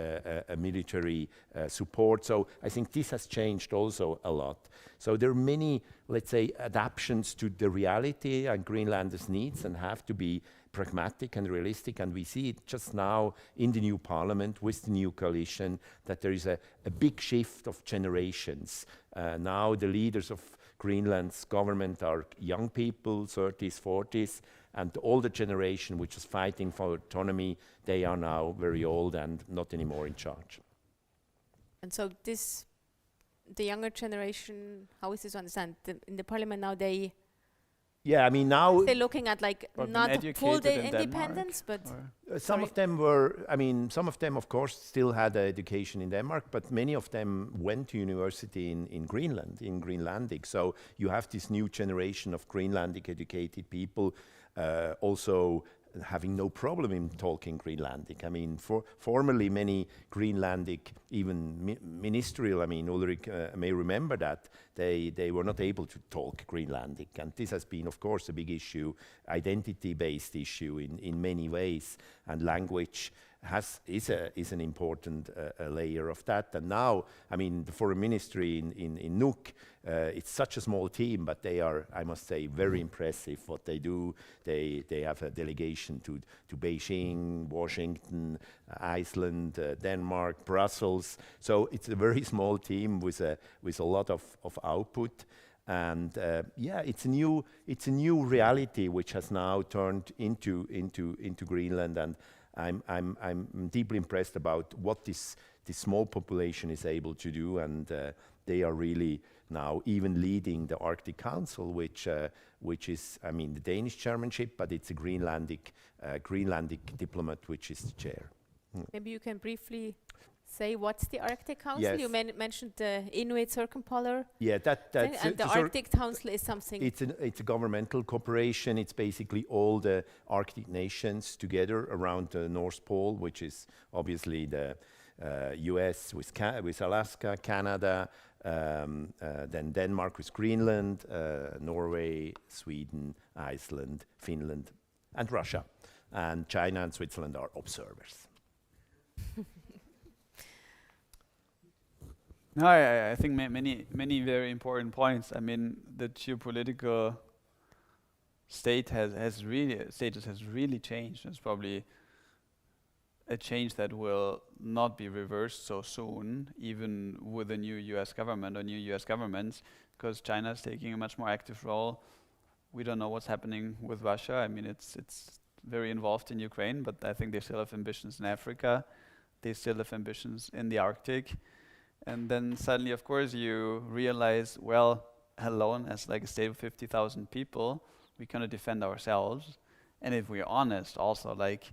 military support. So I think this has changed also a lot. So there are many, let's say, adaptations to the reality and Greenlanders' needs, and have to be pragmatic and realistic. And we see it just now in the new parliament with the new coalition, that there is a big shift of generations. Now the leaders of Greenland's government are young people, 30s, 40s, and the older generation, which is fighting for autonomy, they are now very old and not anymore in charge. And so the younger generation, how is this to understand? In the parliament now, yeah, I mean now they're looking at like not full independence, but some of them were. I mean, some of them, of course, still had education in Denmark, but many of them went to university in Greenland, in Greenlandic. So you have this new generation of Greenlandic educated people, also having no problem in talking Greenlandic. I mean, formerly many Greenlandic, even ministerial, I mean, Ulrich may remember that, they were not able to talk Greenlandic. And this has been, of course, a big issue, identity-based issue in many ways. And language is an important layer of that. And now, I mean, the foreign ministry in Nuuk, it's such a small team, but they are, I must say, very impressive what they do. They have a delegation to Beijing, Washington, Iceland, Denmark, Brussels. So it's a very small team with a lot of output. And yeah, it's a new reality which has now turned into Greenland. And I'm deeply impressed about what this small population is able to do, and they are really now even leading the Arctic Council, which is, I mean, the Danish chairmanship, but it's a Greenlandic diplomat which is the chair. Maybe you can briefly say what's the Arctic Council? Yes. You mentioned the Inuit Circumpolar. Yeah, that's and the Arctic Council is something. It's a governmental corporation. It's basically all the Arctic nations together around the North Pole, which is obviously the U.S. with Alaska, Canada, then Denmark with Greenland, Norway, Sweden, Iceland, Finland, and Russia. And China and Switzerland are observers. No, I think many very important points. I mean, the geopolitical status has really changed. It's probably a change that will not be reversed so soon, even with a new U.S. government or new U.S. governments, because China is taking a much more active role. We don't know what's happening with Russia. I mean, it's very involved in Ukraine, but I think they still have ambitions in Africa. They still have ambitions in the Arctic. And then suddenly, of course, you realize, well, alone as like a state of 50,000 people, we cannot defend ourselves. And if we're honest, also, like,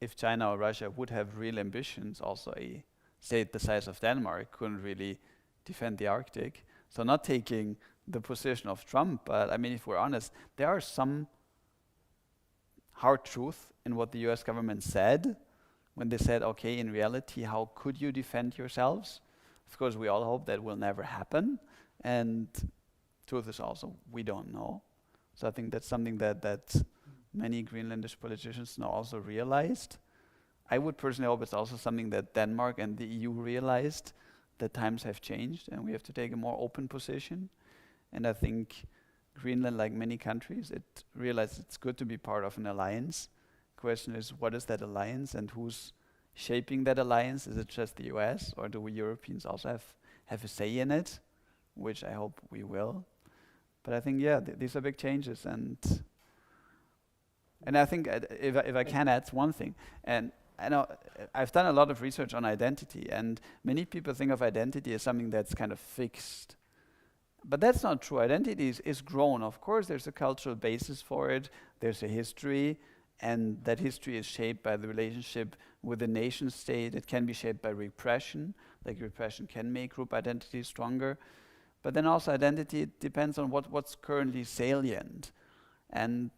if China or Russia would have real ambitions, also a state the size of Denmark couldn't really defend the Arctic. So not taking the position of Trump, but I mean, if we're honest, there are some hard truth in what the US government said when they said, okay, in reality, how could you defend yourselves? Of course, we all hope that will never happen. And truth is also, we don't know. So I think that's something that many Greenlandish politicians now also realized. I would personally hope it's also something that Denmark and the EU realized, that times have changed and we have to take a more open position. And I think Greenland, like many countries, it realized it's good to be part of an alliance. Question is, what is that alliance and who's shaping that alliance? Is it just the US, or do we Europeans also have a say in it? Which I hope we will. But I think, yeah, these are big changes, and I think if I can add one thing, and I know I've done a lot of research on identity, and many people think of identity as something that's kind of fixed. But that's not true. Identity is grown. Of course, there's a cultural basis for it. There's a history, and that history is shaped by the relationship with the nation state. It can be shaped by repression. Like repression can make group identity stronger. But then also identity depends on what's currently salient. And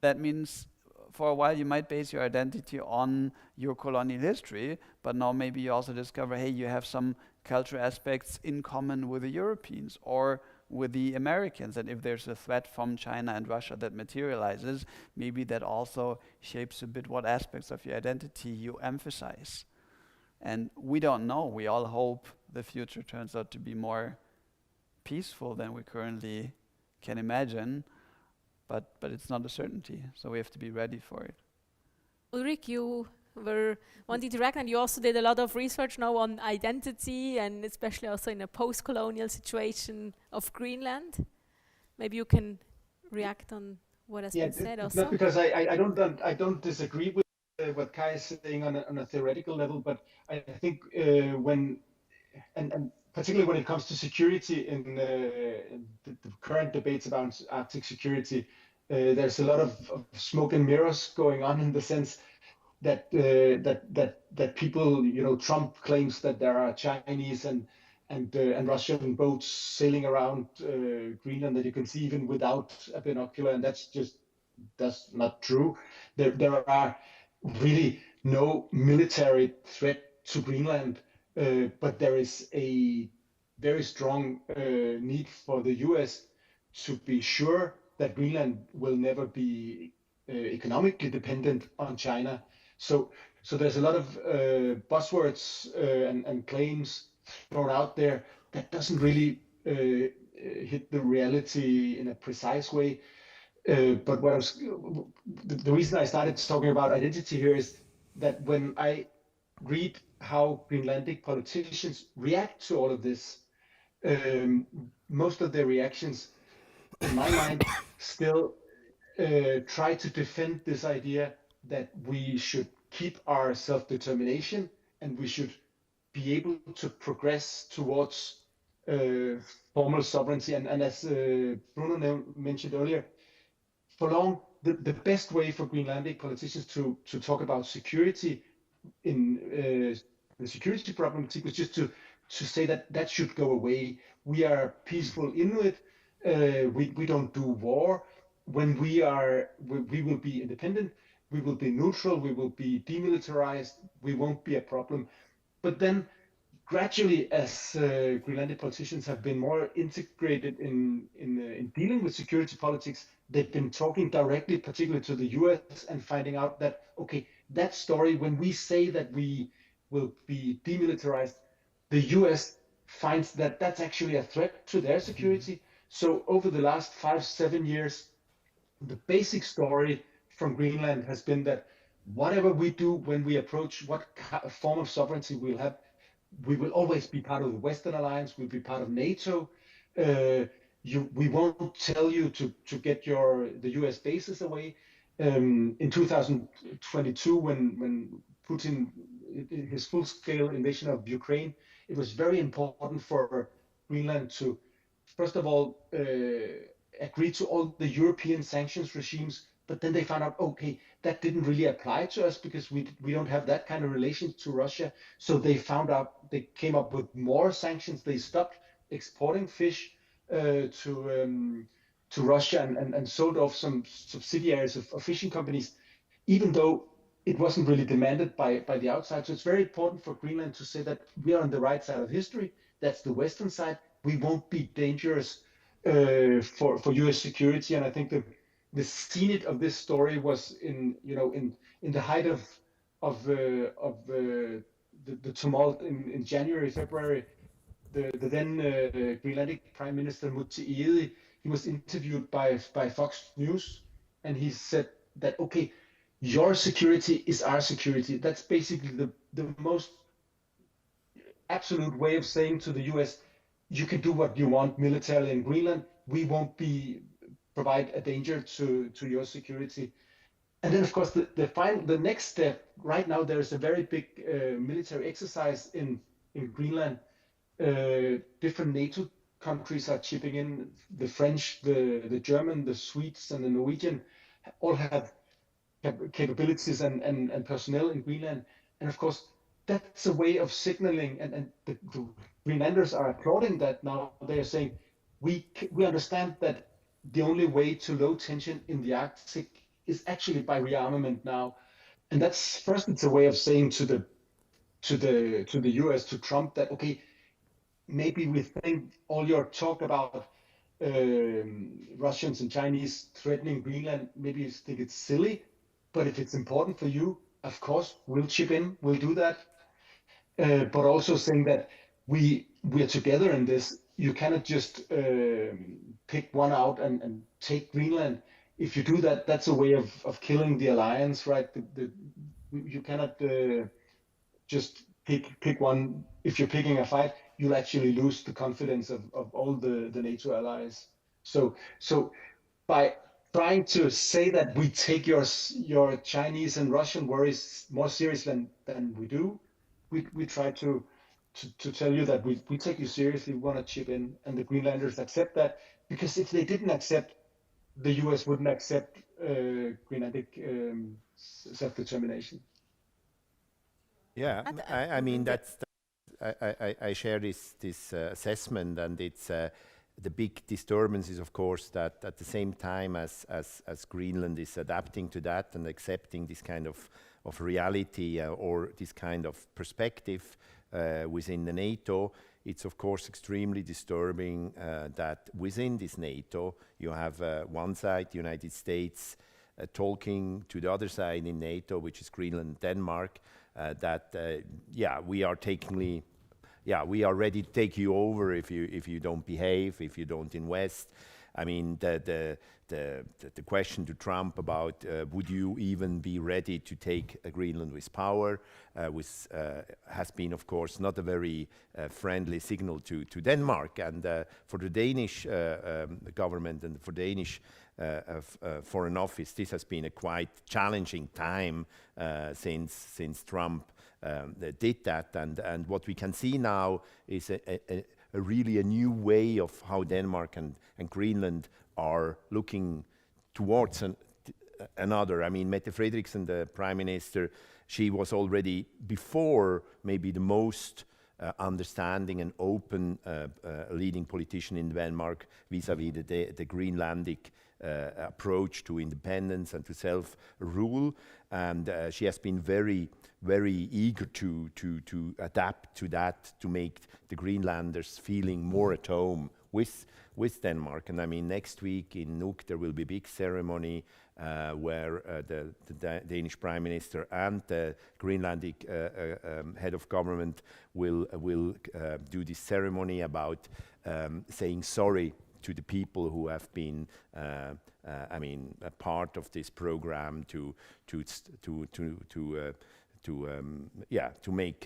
that means for a while you might base your identity on your colonial history, but now maybe you also discover, hey, you have some cultural aspects in common with the Europeans or with the Americans. And if there's a threat from China and Russia that materializes, maybe that also shapes a bit what aspects of your identity you emphasize. And we don't know. We all hope the future turns out to be more peaceful than we currently can imagine, but it's not a certainty, so we have to be ready for it. Ulrich, you were wanting to react, and you also did a lot of research now on identity, and especially also in a post-colonial situation of Greenland. Maybe you can react on what has been said also. Not because I don't disagree with what Kai is saying on a theoretical level, but I think when particularly when it comes to security in the current debates about Arctic security, there's a lot of smoke and mirrors going on, in the sense that that people, Trump claims that there are Chinese and Russian boats sailing around Greenland that you can see even without a binocular, and that's not true. There are really no military threat to Greenland, but there is a very strong need for the US to be sure that Greenland will never be economically dependent on China. So there's a lot of buzzwords and claims thrown out there that doesn't really hit the reality in a precise way. But the reason I started talking about identity here is that when I read how Greenlandic politicians react to all of this, most of their reactions, in my mind, still try to defend this idea that we should keep our self-determination and we should be able to progress towards formal sovereignty. And as Bruno mentioned earlier, for long, the best way for Greenlandic politicians to talk about security in the security problem was just to say that should go away. We are peaceful Inuit. We don't do war. When we will be independent. We will be neutral. We will be demilitarized. We won't be a problem. But then, gradually, as Greenlandic politicians have been more integrated in dealing with security politics, they've been talking directly, particularly to the US, and finding out that, okay, that story, when we say that we will be demilitarized, the US finds that that's actually a threat to their security. So over the last 5-7 years, the basic story from Greenland has been that whatever we do when we approach what form of sovereignty we'll have, we will always be part of the Western Alliance, we'll be part of NATO. We won't tell you to get the US bases away. In 2022, when Putin, his full-scale invasion of Ukraine, it was very important for Greenland to, first of all, agree to all the European sanctions regimes, but then they found out, okay, that didn't really apply to us because we don't have that kind of relation to Russia. So they came up with more sanctions. They stopped exporting fish to Russia and sold off some subsidiaries of fishing companies, even though it wasn't really demanded by the outside. So it's very important for Greenland to say that we are on the right side of history. That's the Western side. We won't be dangerous for U.S. security. And I think the zenith of this story was in the height of the tumult in January, February. The then Greenlandic Prime Minister Mutti Ehde, he was interviewed by Fox News, and he said that, okay, your security is our security. That's basically the most absolute way of saying to the US, you can do what you want militarily in Greenland. We won't provide a danger to your security. And then, of course, the next step, right now, there is a very big military exercise in Greenland. Different NATO countries are chipping in. The French, the German, the Swedes, and the Norwegian all have capabilities and personnel in Greenland. And of course, that's a way of signaling, and the Greenlanders are applauding that now. They are saying, we understand that the only way to low tension in the Arctic is actually by rearmament now. And that's first, it's a way of saying to the US, to Trump, that okay, maybe we think all your talk about Russians and Chinese threatening Greenland, maybe you think it's silly, but if it's important for you, of course, we'll chip in, we'll do that. But also saying that we are together in this. You cannot just pick one out and take Greenland. If you do that, that's a way of killing the alliance, right? You cannot just pick one. If you're picking a fight, you'll actually lose the confidence of all the NATO allies. So by trying to say that we take your Chinese and Russian worries more seriously than we do, we try to tell you that we take you seriously, we want to chip in, and the Greenlanders accept that, because if they didn't accept, the US wouldn't accept Greenlandic self-determination. Yeah, I mean, I share this assessment, and it's the big disturbance is, of course, that at the same time as Greenland is adapting to that and accepting this kind of reality or this kind of perspective within the NATO, it's of course extremely disturbing that within this NATO you have one side, the United States, talking to the other side in NATO, which is Greenland and Denmark, that we are ready to take you over if you don't behave, if you don't invest. I mean, the question to Trump about would you even be ready to take Greenland with power has been, of course, not a very friendly signal to Denmark. And for the Danish government and for Danish Foreign Office, this has been a quite challenging time since Trump did that. And what we can see now is a really a new way of how Denmark and Greenland are looking towards another. I mean, Mette Frederiksen, the Prime Minister, she was already before maybe the most understanding and open leading politician in Denmark vis-à-vis the Greenlandic approach to independence and to self-rule. And she has been very, very eager to adapt to that, to make the Greenlanders feeling more at home with Denmark. And I mean, next week in Nuuk there will be a big ceremony where the Danish Prime Minister and the Greenlandic head of government will do this ceremony about saying sorry to the people who have been, a part of this program to make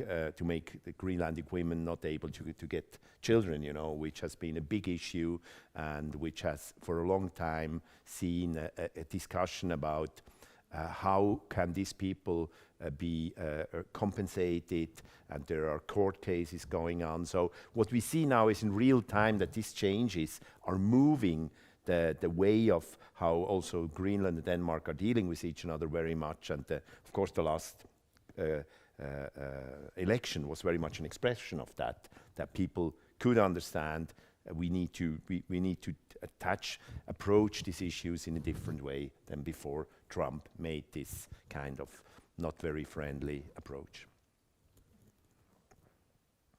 the Greenlandic women not able to get children, which has been a big issue, and which has for a long time seen a discussion about how can these people be compensated, and there are court cases going on. So what we see now is in real time that these changes are moving the way of how also Greenland and Denmark are dealing with each other very much. And of course the last election was very much an expression of that people could understand we need to approach these issues in a different way than before Trump made this kind of not very friendly approach.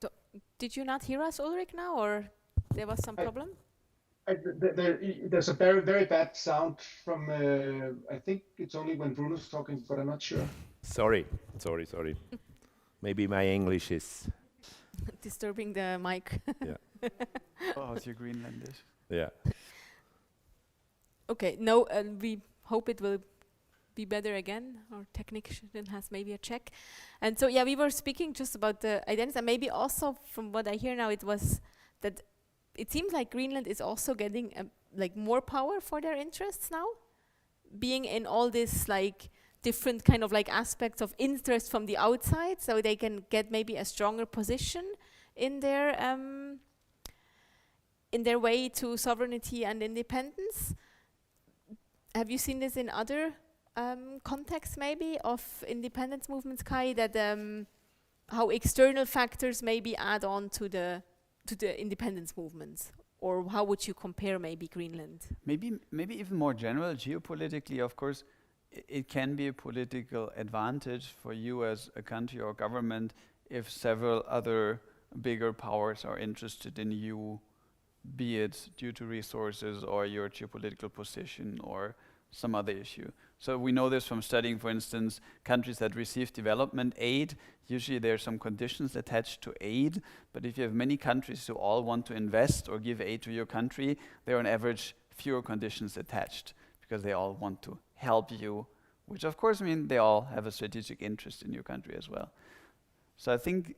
So, did you not hear us, Ulrich, now, or there was some problem? There's a very, very bad sound from, I think it's only when Bruno's talking, but I'm not sure. Sorry. Maybe my English is disturbing the mic. Yeah. Oh, it's your Greenlandish. Yeah. Okay, no, we hope it will be better again. Our technician has maybe a check. And so, yeah, we were speaking just about the identity, and maybe also from what I hear now, it was that it seems like Greenland is also getting more power for their interests now, being in all this different kind of aspects of interest from the outside, so they can get maybe a stronger position in their way to sovereignty and independence. Have you seen this in other contexts maybe of independence movements, Kai, that how external factors maybe add on to the independence movements, or how would you compare maybe Greenland? Maybe even more general, geopolitically, of course, it can be a political advantage for you as a country or government if several other bigger powers are interested in you, be it due to resources or your geopolitical position or some other issue. So we know this from studying, for instance, countries that receive development aid. Usually there are some conditions attached to aid, but if you have many countries who all want to invest or give aid to your country, there are on average fewer conditions attached because they all want to help you, which of course mean they all have a strategic interest in your country as well. So I think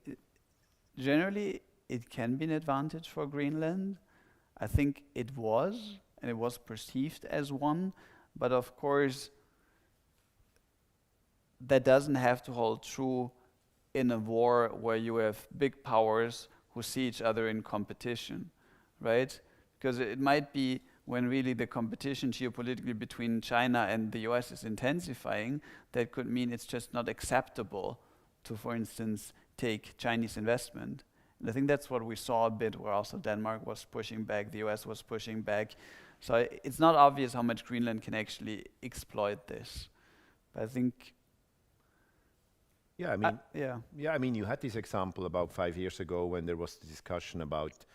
generally it can be an advantage for Greenland. I think it was, and it was perceived as one, but of course that doesn't have to hold true in a war where you have big powers who see each other in competition, right? Because it might be when really the competition geopolitically between China and the US is intensifying, that could mean it's just not acceptable to, for instance, take Chinese investment. And I think that's what we saw a bit, where also Denmark was pushing back, the US was pushing back. So it's not obvious how much Greenland can actually exploit this. But I think... Yeah, I mean, you had this example about 5 years ago when there was the discussion about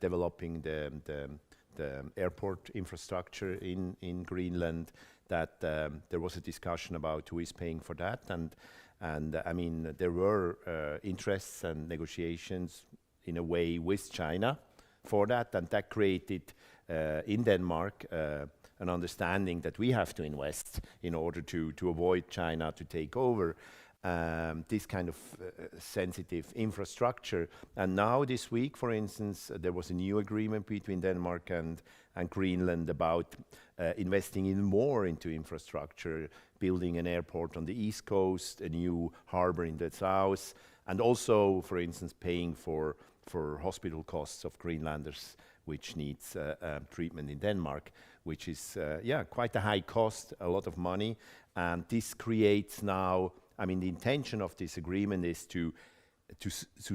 developing the airport infrastructure in Greenland, that there was a discussion about who is paying for that, and I mean, there were interests and negotiations in a way with China for that, and that created in Denmark an understanding that we have to invest in order to avoid China to take over this kind of sensitive infrastructure. And now this week, for instance, there was a new agreement between Denmark and Greenland about investing even more into infrastructure, building an airport on the east coast, a new harbor in the south, and also, for instance, paying for hospital costs of Greenlanders which needs treatment in Denmark, which is quite a high cost, a lot of money. And this creates now, I mean, the intention of this agreement is to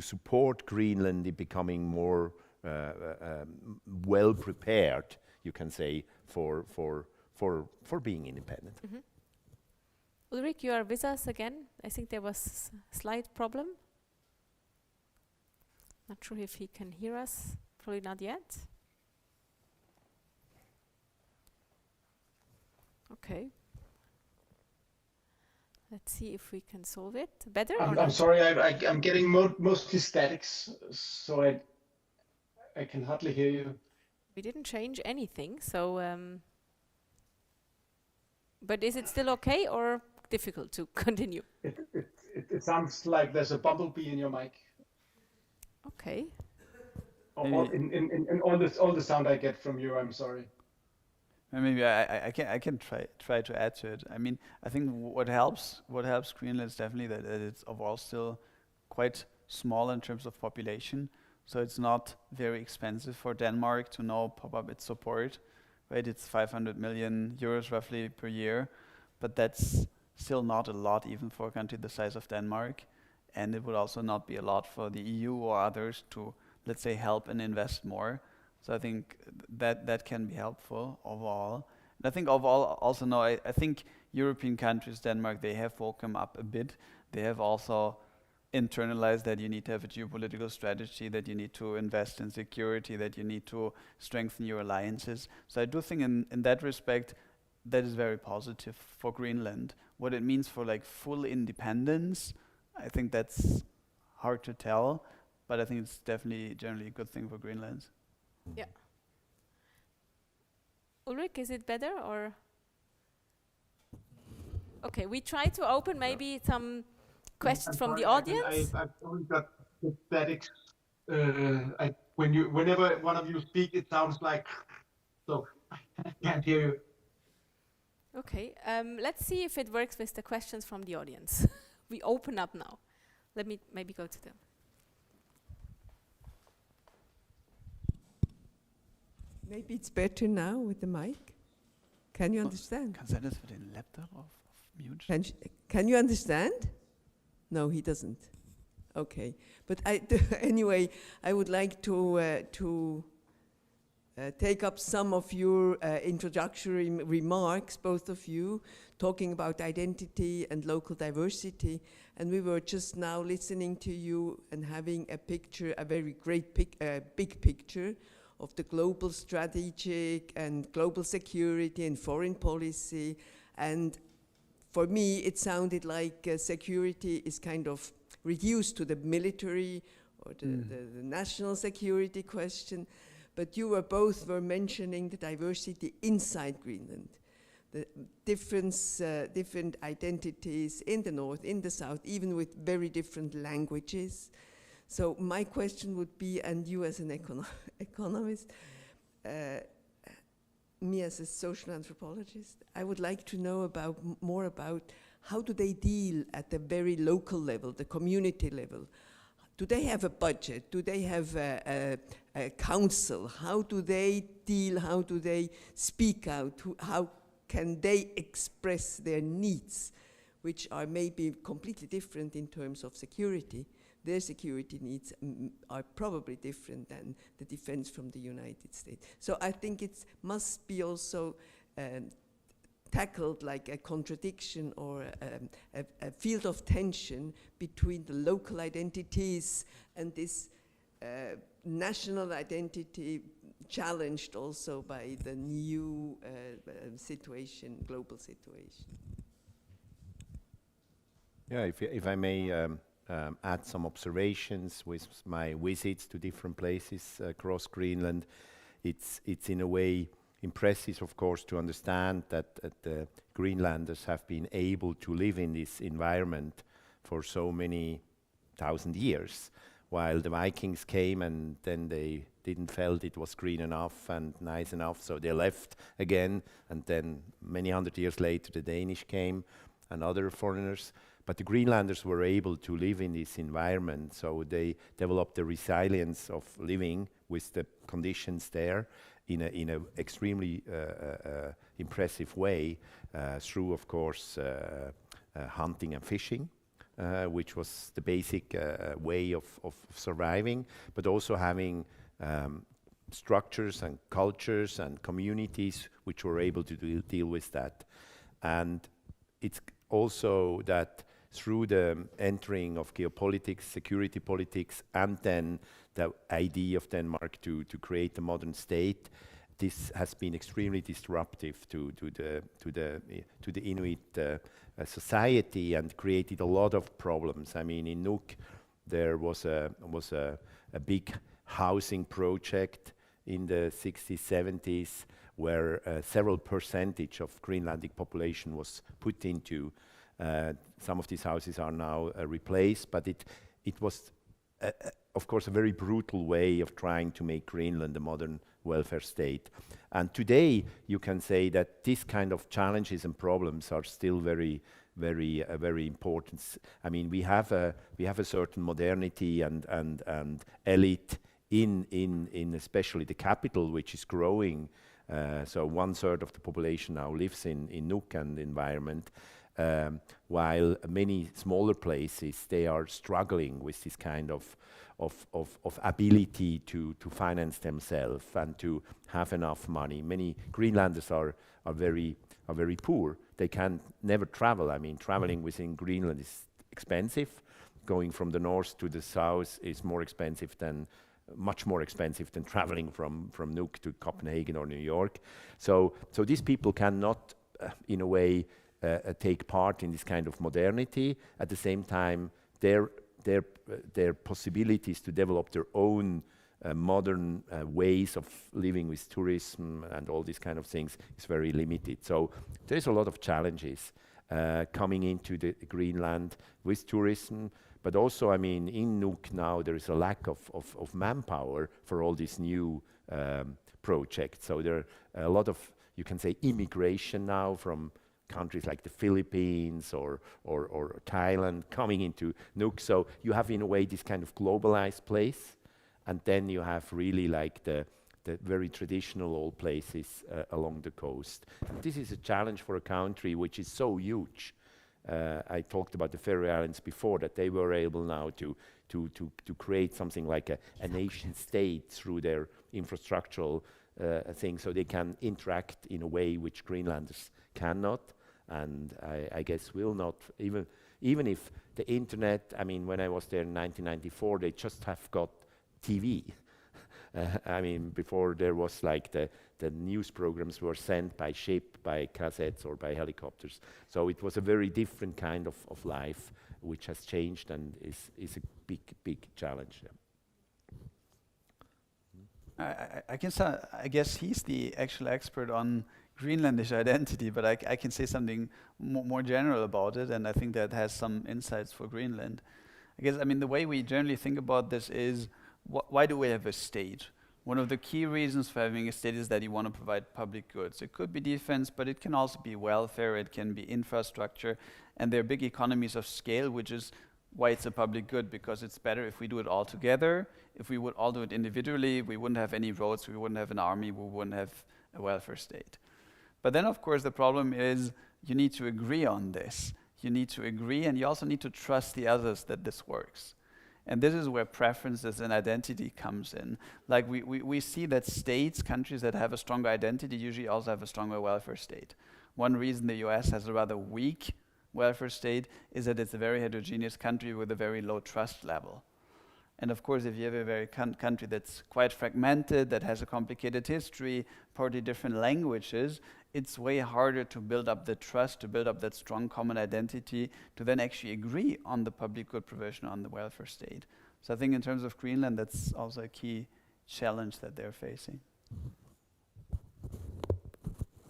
support Greenland in becoming more well prepared, you can say, for being independent. Mm-hmm. Ulrich, you are with us again. I think there was a slight problem. Not sure if he can hear us. Probably not yet. Okay. Let's see if we can solve it better. I'm sorry, I'm getting mostly statics, so I can hardly hear you. We didn't change anything, so. But is it still okay or difficult to continue? It sounds like there's a bumblebee in your mic. Okay. In all the sound I get from you, I'm sorry. Maybe I can try to add to it. I mean, I think what helps Greenland is definitely that it's overall still quite small in terms of population. So it's not very expensive for Denmark to now pop up its support, right? It's 500 million euros roughly per year, but that's still not a lot even for a country the size of Denmark. And it would also not be a lot for the EU or others to, let's say, help and invest more. So I think that can be helpful overall. And I think overall also now, I think European countries, Denmark, they have woken up a bit. They have also internalized that you need to have a geopolitical strategy, that you need to invest in security, that you need to strengthen your alliances. So I do think in that respect, that is very positive for Greenland. What it means for like full independence, I think that's hard to tell, but I think it's definitely generally a good thing for Greenland. Yeah. Ulrich, is it better or? Okay, we try to open maybe some questions from the audience. I've only got statics. Whenever one of you speak, it sounds like, so I can't hear you. Okay, let's see if it works with the questions from the audience. We open up now. Let me maybe go to them. Maybe it's better now with the mic. Can you understand? Kan sættes for den laptop off mute? Can you understand? No, he doesn't. Okay, but anyway, I would like to take up some of your introductory remarks, both of you, talking about identity and local diversity. And we were just now listening to you and having a picture, a very great big picture of the global strategic and global security and foreign policy. And for me, it sounded like security is kind of reduced to the military or the national security question. But you were mentioning the diversity inside Greenland, the different identities in the north, in the south, even with very different languages. So my question would be, and you as an economist, me as a social anthropologist, I would like to know more about how do they deal at the very local level, the community level. Do they have a budget? Do they have a council? How do they deal? How do they speak out? How can they express their needs, which are maybe completely different in terms of security? Their security needs are probably different than the defense from the United States. So I think it must be also tackled like a contradiction or a field of tension between the local identities and this national identity challenged also by the new situation, global situation. Yeah, if I may add some observations with my visits to different places across Greenland, it's in a way impressive, of course, to understand that the Greenlanders have been able to live in this environment for so many thousand years, while the Vikings came and then they didn't felt it was green enough and nice enough, so they left again, and then many hundred years later the Danish came and other foreigners. But the Greenlanders were able to live in this environment, so they developed the resilience of living with the conditions there in a extremely impressive way through, of course, hunting and fishing, which was the basic way of surviving, but also having structures and cultures and communities which were able to deal with that. And it's also that through the entering of geopolitics, security politics, and then the idea of Denmark to create a modern state, this has been extremely disruptive to the Inuit society and created a lot of problems. I mean, in Nuuk there was a big housing project in the 60s, 70s, where several percentage of Greenlandic population was put into. Some of these houses are now replaced, but it was, of course, a very brutal way of trying to make Greenland a modern welfare state. And today, you can say that this kind of challenges and problems are still very important. I mean, we have a certain modernity and elite in especially the capital, which is growing. So 1/3 of the population now lives in Nuuk and environment. While many smaller places, they are struggling with this kind of ability to finance themselves and to have enough money. Many Greenlanders are very poor. They can never travel. I mean, traveling within Greenland is expensive. Going from the north to the south is much more expensive than traveling from Nuuk to Copenhagen or New York. So these people cannot, in a way, take part in this kind of modernity. At the same time, their possibilities to develop their own modern ways of living with tourism and all these kind of things is very limited. So there's a lot of challenges coming into the Greenland with tourism, but also, I mean, in Nuuk now there is a lack of manpower for all these new projects. So there are a lot of, you can say, immigration now from countries like the Philippines or Thailand coming into Nuuk. So you have, in a way, this kind of globalized place, and then you have really like the very traditional old places along the coast. And this is a challenge for a country which is so huge. I talked about the Faroe Islands before, that they were able now to create something like a nation state through their infrastructural thing, so they can interact in a way which Greenlanders cannot, and I guess will not, even if the internet, I mean, when I was there in 1994, they just have got TV. I mean, before there was like the news programs were sent by ship, by cassettes, or by helicopters. So it was a very different kind of life, which has changed and is a big challenge. Yeah. I guess he's the actual expert on Greenlandish identity, but I can say something more general about it, and I think that has some insights for Greenland. I guess, I mean, the way we generally think about this is, why do we have a state? One of the key reasons for having a state is that you want to provide public goods. It could be defense, but it can also be welfare, it can be infrastructure, and there are big economies of scale, which is why it's a public good, because it's better if we do it all together. If we would all do it individually, we wouldn't have any roads, we wouldn't have an army, we wouldn't have a welfare state. But then, of course, the problem is you need to agree on this. You need to agree, and you also need to trust the others that this works. And this is where preferences and identity comes in. Like we see that states, countries that have a stronger identity usually also have a stronger welfare state. One reason the US has a rather weak welfare state is that it's a very heterogeneous country with a very low trust level. And of course, if you have a very country that's quite fragmented, that has a complicated history, partly different languages, it's way harder to build up the trust, to build up that strong common identity, to then actually agree on the public good provision, on the welfare state. So I think in terms of Greenland, that's also a key challenge that they're facing.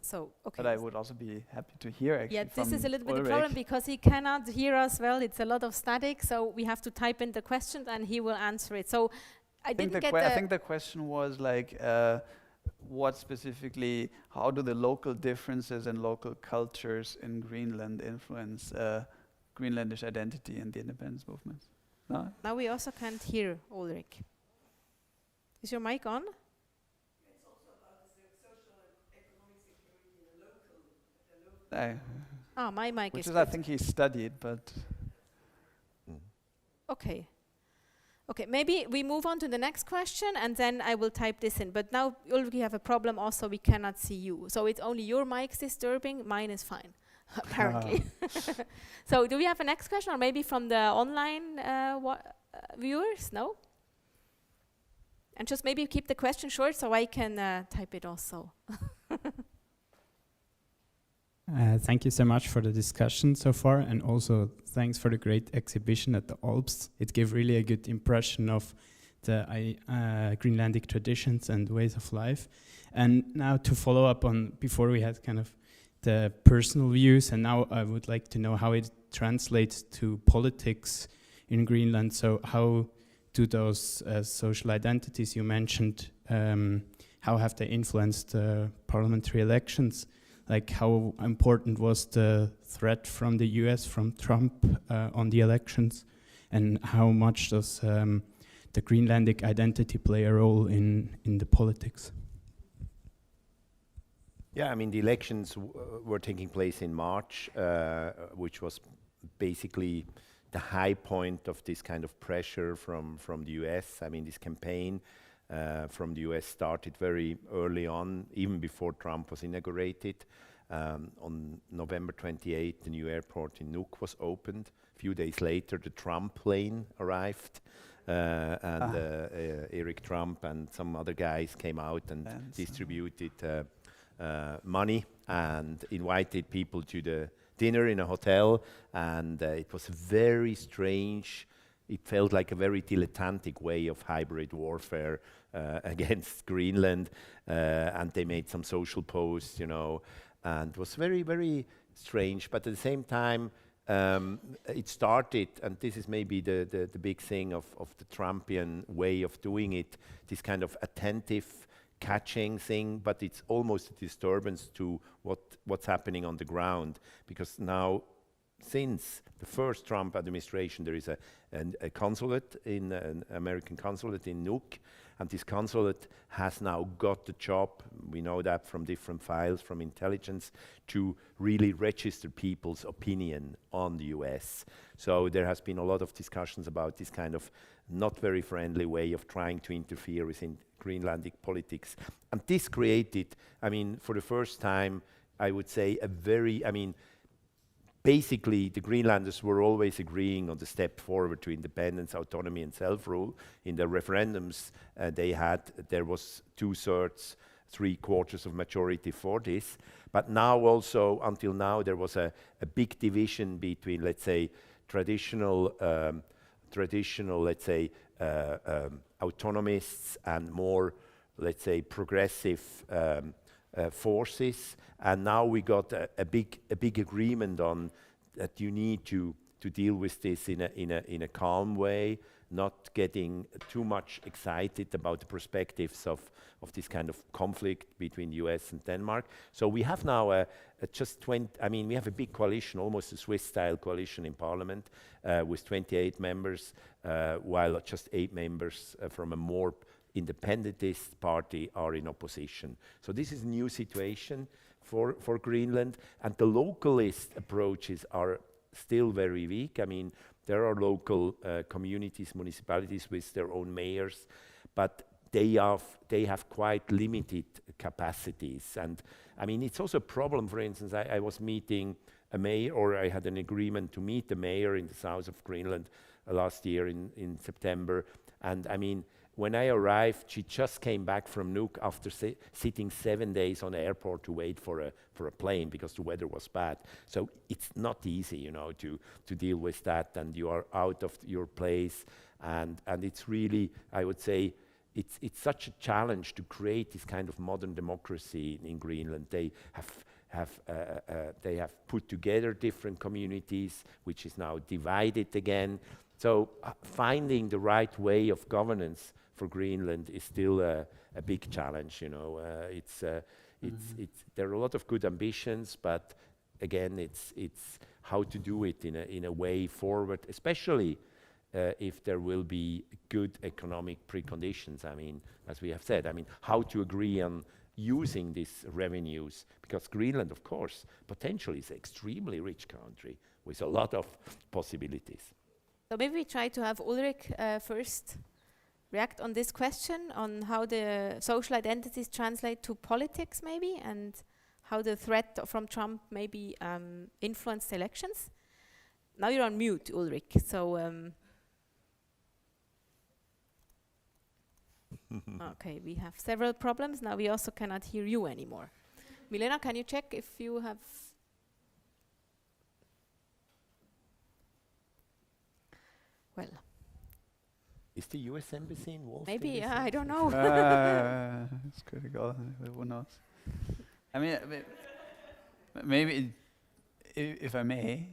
So, okay. But I would also be happy to hear actually. Yeah, this is a little bit Ulrich. the problem because he cannot hear us well. It's a lot of static, so we have to type in the question and he will answer it. So I think the question was like, what specifically, how do the local differences and local cultures in Greenland influence Greenlandish identity and the independence movements? No? Now we also can't hear Ulrich. Is your mic on? It's also about the social and economic security in the local. My mic which is is I think he studied, but... Okay. Okay, maybe we move on to the next question and then I will type this in. But now Ulrich, you have a problem also, we cannot see you. So it's only your mic's disturbing, mine is fine, apparently. So do we have a next question or maybe from the online viewers? No? And just maybe keep the question short so I can type it also. Thank you so much for the discussion so far, and also thanks for the great exhibition at the Alps. It gave really a good impression of the Greenlandic traditions and ways of life. And now to follow up on, before we had kind of the personal views, and now I would like to know how it translates to politics in Greenland. So how do those social identities you mentioned, how have they influenced parliamentary elections? Like how important was the threat from the US, from Trump on the elections? And how much does the Greenlandic identity play a role in the politics? Yeah, I mean, the elections were taking place in March, which was basically the high point of this kind of pressure from the US. I mean, this campaign from the US started very early on, even before Trump was inaugurated. On November 28th, the new airport in Nuuk was opened. A few days later, the Trump plane arrived, and Eric Trump and some other guys came out and distributed money and invited people to the dinner in a hotel, and it was very strange. It felt like a very dilettantic way of hybrid warfare against Greenland, and they made some social posts, you know, and it was very, very strange. But at the same time, it started, and this is maybe the big thing of the Trumpian way of doing it, this kind of attentive catching thing, but it's almost a disturbance to what's happening on the ground, because now, since the first Trump administration, there is a consulate, an American consulate in Nuuk, And this consulate has now got the job, we know that from different files from intelligence, to really register people's opinion on the US. So there has been a lot of discussions about this kind of not very friendly way of trying to interfere within Greenlandic politics. And this created, I mean, for the first time, I would say a very, I mean, basically, the Greenlanders were always agreeing on the step forward to independence, autonomy, and self-rule. In the referendums there was 2/3, 3/4 of majority for this. But now also, until now, there was a big division between, let's say, traditional, let's say, autonomists and more, let's say, progressive forces. And now we got a big agreement on that you need to deal with this in a calm way, not getting too much excited about the perspectives of this kind of conflict between the US and Denmark. So we have now we have a big coalition, almost a Swiss-style coalition in Parliament, with 28 members, while just 8 members from a more independentist party are in opposition. So this is a new situation for Greenland, and the localist approaches are still very weak. I mean, there are local communities, municipalities with their own mayors, but they have quite limited capacities. And I mean, it's also a problem. For instance, I was meeting a mayor, or I had an agreement to meet the mayor in the south of Greenland last year in September. And I mean, when I arrived, she just came back from Nuuk after sitting 7 days on the airport to wait for a plane because the weather was bad. So it's not easy, you know, to deal with that, and you are out of your place, and it's really, I would say, it's such a challenge to create this kind of modern democracy in Greenland. They have put together different communities, which is now divided again. So finding the right way of governance for Greenland is still a big challenge. You know, there are a lot of good ambitions, but again, it's how to do it in a way forward, especially if there will be good economic preconditions. I mean, as we have said, I mean, how to agree on using these revenues, because Greenland, of course, potentially is an extremely rich country with a lot of possibilities. So maybe we try to have Ulrich first react on this question, on how the social identities translate to politics maybe, and how the threat from Trump maybe influenced elections. Now you're on mute, Ulrich, so... okay, we have several problems. Now we also cannot hear you anymore. Milena, can you check if you have... Well... Is the US Embassy involved? Maybe, in I don't know. It's critical, who knows? I mean, maybe, if I may,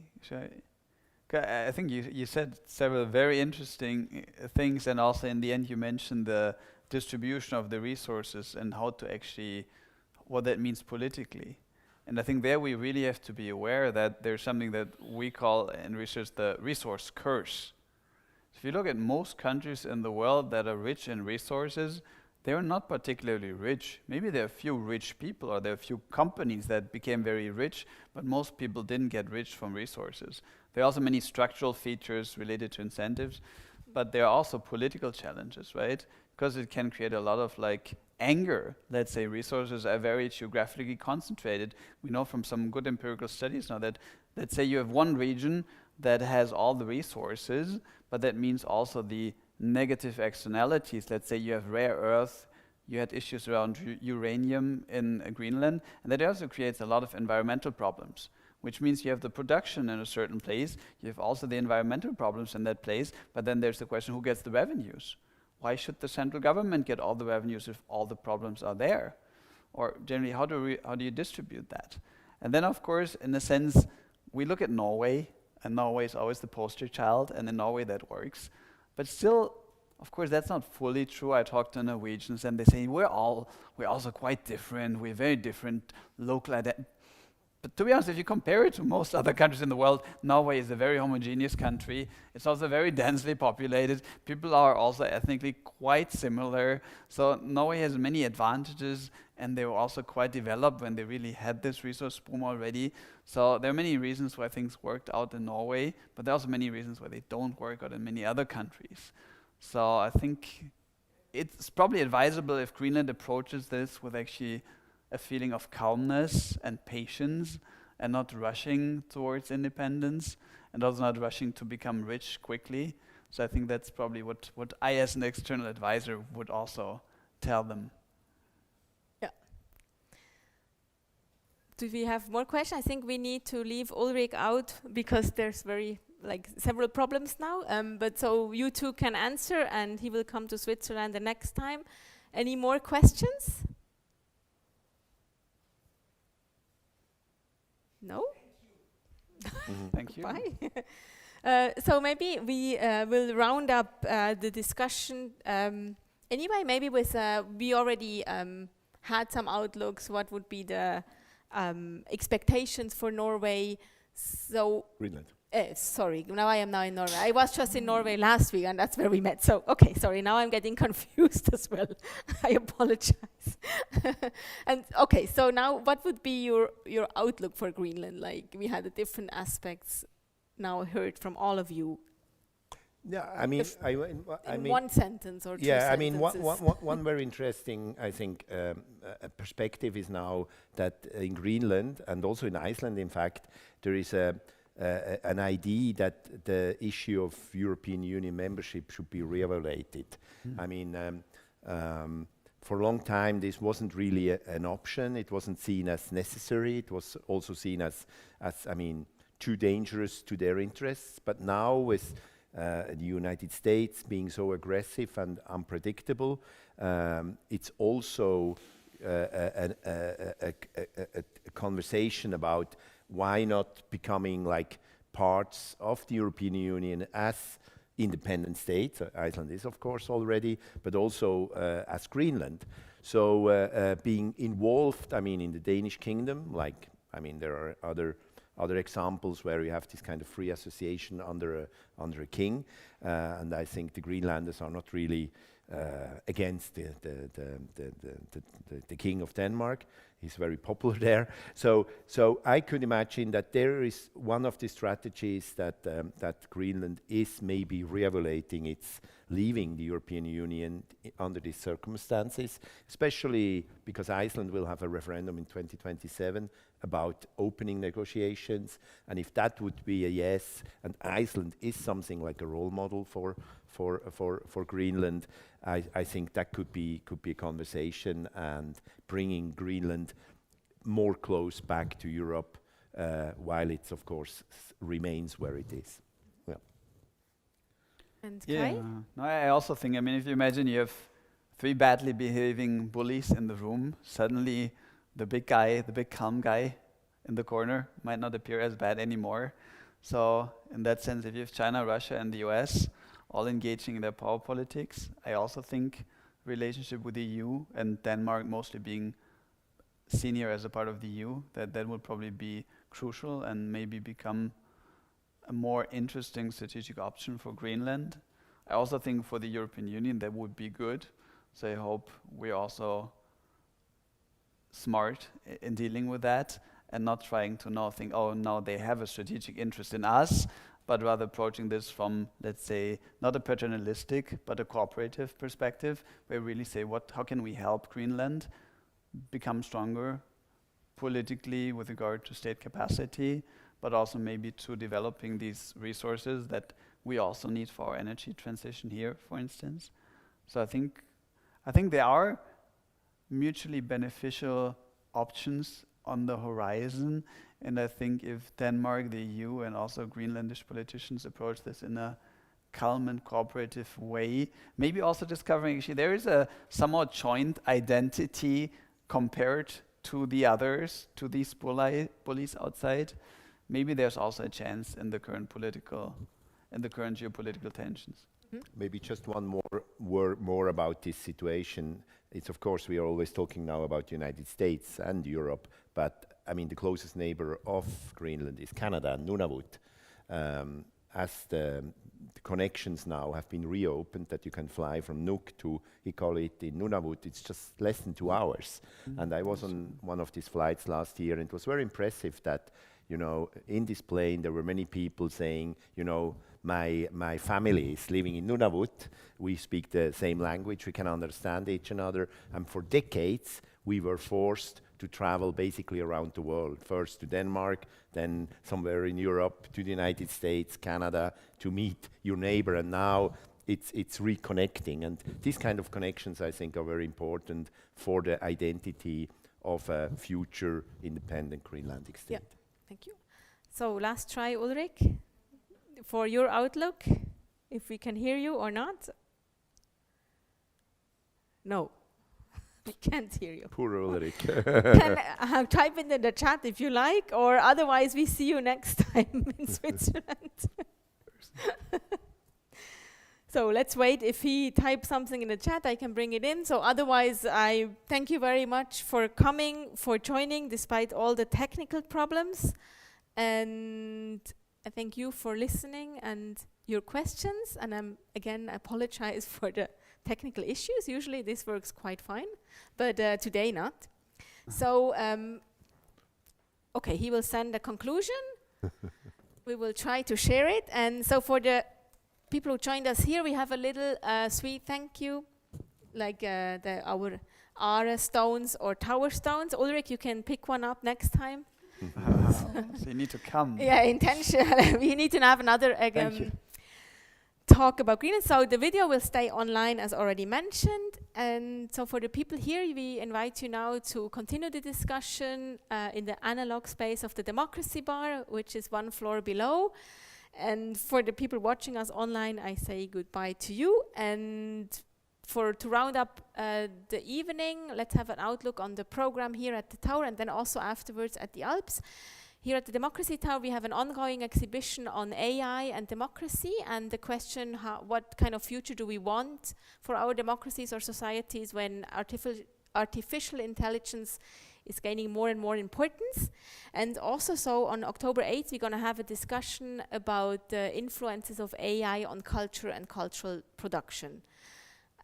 I think you said several very interesting things, and also in the end you mentioned the distribution of the resources and how to actually, what that means politically. And I think there we really have to be aware that there's something that we call in research the resource curse. If you look at most countries in the world that are rich in resources, they're not particularly rich. Maybe there are a few rich people, or there are a few companies that became very rich, but most people didn't get rich from resources. There are also many structural features related to incentives, but there are also political challenges, right? Because it can create a lot of like anger. Let's say resources are very geographically concentrated. We know from some good empirical studies now that, let's say you have one region that has all the resources, but that means also the negative externalities. Let's say you have rare earth, you had issues around uranium in Greenland, and that also creates a lot of environmental problems, which means you have the production in a certain place, you have also the environmental problems in that place, but then there's the question, who gets the revenues? Why should the central government get all the revenues if all the problems are there? Or generally, how do you distribute that? And then, of course, in a sense, we look at Norway, and Norway is always the poster child, and in Norway that works. But still, of course, that's not fully true. I talk to Norwegians, and they say, we're also quite different. We're very different local But to be honest, if you compare it to most other countries in the world, Norway is a very homogeneous country. It's also very densely populated. People are also ethnically quite similar. So Norway has many advantages, and they were also quite developed when they really had this resource boom already. So there are many reasons why things worked out in Norway, but there are also many reasons why they don't work out in many other countries. So I think it's probably advisable if Greenland approaches this with actually a feeling of calmness and patience, and not rushing towards independence, and also not rushing to become rich quickly. So I think that's probably what I, as an external advisor, would also tell them. Yeah. Do we have more questions? I think we need to leave Ulrich out because there's several problems now. But so you two can answer, and he will come to Switzerland the next time. Any more questions? No? Thank you. Bye. So maybe we will round up the discussion anyway, maybe with, we already had some outlooks, what would be the expectations for Norway. So Greenland. Sorry, now I am in Norway. I was just in Norway last week, and that's where we met. So, okay, sorry, now I'm getting confused as well. I apologize. And okay, so now what would be your outlook for Greenland? Like, we had the different aspects now heard from all of you. Yeah, I mean, one sentence or two sentences. I mean, one very interesting, I think, perspective is now that in Greenland and also in Iceland, in fact, there is an idea that the issue of European Union membership should be re-evaluated. I mean, for a long time, this wasn't really an option. It wasn't seen as necessary. It was also seen as I mean, too dangerous to their interests. But now with the United States being so aggressive and unpredictable, it's also a conversation about why not becoming like parts of the European Union as independent states. Iceland is, of course, already, but also as Greenland. So being involved, I mean, in the Danish kingdom, like, I mean, there are other examples where you have this kind of free association under a king, and I think the Greenlanders are not really against the king of Denmark. He's very popular there. So I could imagine that there is one of the strategies that Greenland is maybe re-evaluating its leaving the European Union under these circumstances, especially because Iceland will have a referendum in 2027 about opening negotiations. And if that would be a yes, and Iceland is something like a role model for Greenland, I think that could be a conversation, and bringing Greenland more close back to Europe, while it, of course, remains where it is. Yeah. And Kai? No, I also think, I mean, if you imagine you have 3 badly behaving bullies in the room, suddenly the big guy, the big calm guy in the corner might not appear as bad anymore. So in that sense, if you have China, Russia, and the US all engaging in their power politics, I also think relationship with the EU and Denmark mostly being seen here as a part of the EU, that would probably be crucial and maybe become a more interesting strategic option for Greenland. I also think for the European Union that would be good. So I hope we're also smart in dealing with that and not trying to now think, oh, now they have a strategic interest in us, but rather approaching this from, let's say, not a paternalistic, but a cooperative perspective, where we really say, how can we help Greenland become stronger politically with regard to state capacity, but also maybe to developing these resources that we also need for our energy transition here, for instance. So I think there are mutually beneficial options on the horizon, and I think if Denmark, the EU, and also Greenlandish politicians approach this in a calm and cooperative way, maybe also discovering actually there is a somewhat joint identity compared to the others, to these bullies outside. Maybe there's also a chance in the current geopolitical tensions. Maybe just one more about this situation. It's, of course, we are always talking now about the United States and Europe, but I mean, the closest neighbor of Greenland is Canada, Nunavut. As the connections now have been reopened, that you can fly from Nuuk to Iqaluit in Nunavut, it's just less than 2 hours. And I was on one of these flights last year, and it was very impressive that, you know, in this plane there were many people saying, you know, my family is living in Nunavut, we speak the same language, we can understand each other, and for decades we were forced to travel basically around the world, first to Denmark, then somewhere in Europe, to the United States, Canada, to meet your neighbor, and now it's reconnecting. And these kind of connections, I think, are very important for the identity of a future independent Greenlandic state. Yeah, thank you. So last try, Ulrich, for your outlook, if we can hear you or not. No. We can't hear you. Poor Ulrich. Can type it in the chat if you like, or otherwise we see you next time in Switzerland. So let's wait. If he types something in the chat, I can bring it in. So otherwise, I thank you very much for coming, for joining, despite all the technical problems. And I thank you for listening and your questions. And again, I apologize for the technical issues. Usually this works quite fine, but today not. So, okay, he will send a conclusion. We will try to share it. And so for the people who joined us here, we have a little sweet thank you, like our Are stones or tower stones. Ulrich, you can pick one up next time. So you need to come. Yeah, intention. We need to have another talk about Greenland. So the video will stay online as already mentioned. And so for the people here, we invite you now to continue the discussion in the analog space of the Democracy Bar, which is 1 floor below. And for the people watching us online, I say goodbye to you. And to round up the evening, let's have an outlook on the program here at the Tower and then also afterwards at the Alps. Here at the Democracy Tower, we have an ongoing exhibition on AI and democracy, and the question, what kind of future do we want for our democracies or societies when artificial intelligence is gaining more and more importance. And also, so on October 8th, we're going to have a discussion about the influences of AI on culture and cultural production.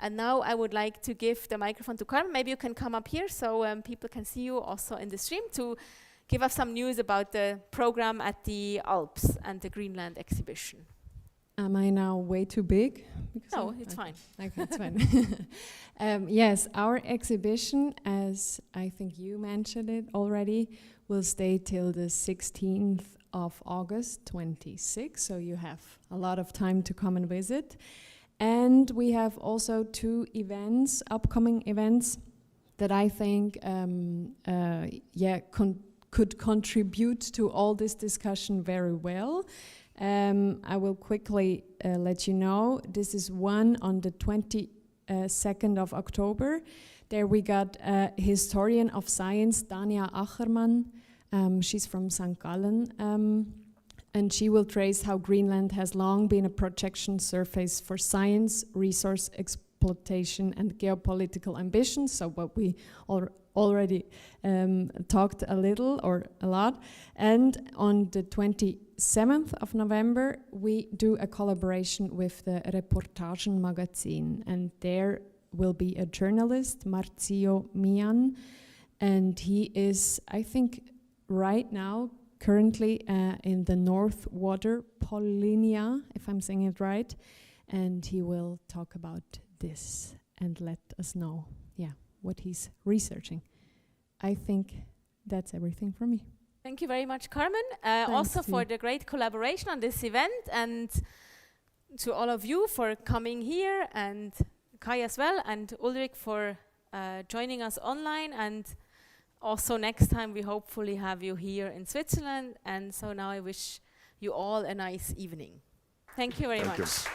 And now I would like to give the microphone to Carmen. Maybe you can come up here so people can see you also in the stream to give us some news about the program at the Alps and the Greenland exhibition. Am I now way too big? No, it's fine. Okay, it's fine. Yes, our exhibition, as I think you mentioned it already, will stay till the 16th of August 26, so you have a lot of time to come and visit. And we have also 2 events, upcoming events, that I think could contribute to all this discussion very well. I will quickly let you know. This is one on the 22nd of October. There we got a historian of science, Dania Achermann. She's from St. Gallen. And she will trace how Greenland has long been a projection surface for science, resource exploitation, and geopolitical ambitions. So what we already talked a little or a lot. And on the 27th of November, we do a collaboration with the Reportagen magazine. And there will be a journalist, Marcio Mian. And he is, I think, right now, currently in the North Water, Polinia, if I'm saying it right. And he will talk about this and let us know, what he's researching. I think that's everything from me. Thank you very much, Carmen. Also for the great collaboration on this event, and to all of you for coming here, and Kai as well, and Ulrich for joining us online. And also next time we hopefully have you here in Switzerland. And so now I wish you all a nice evening. Thank you very much.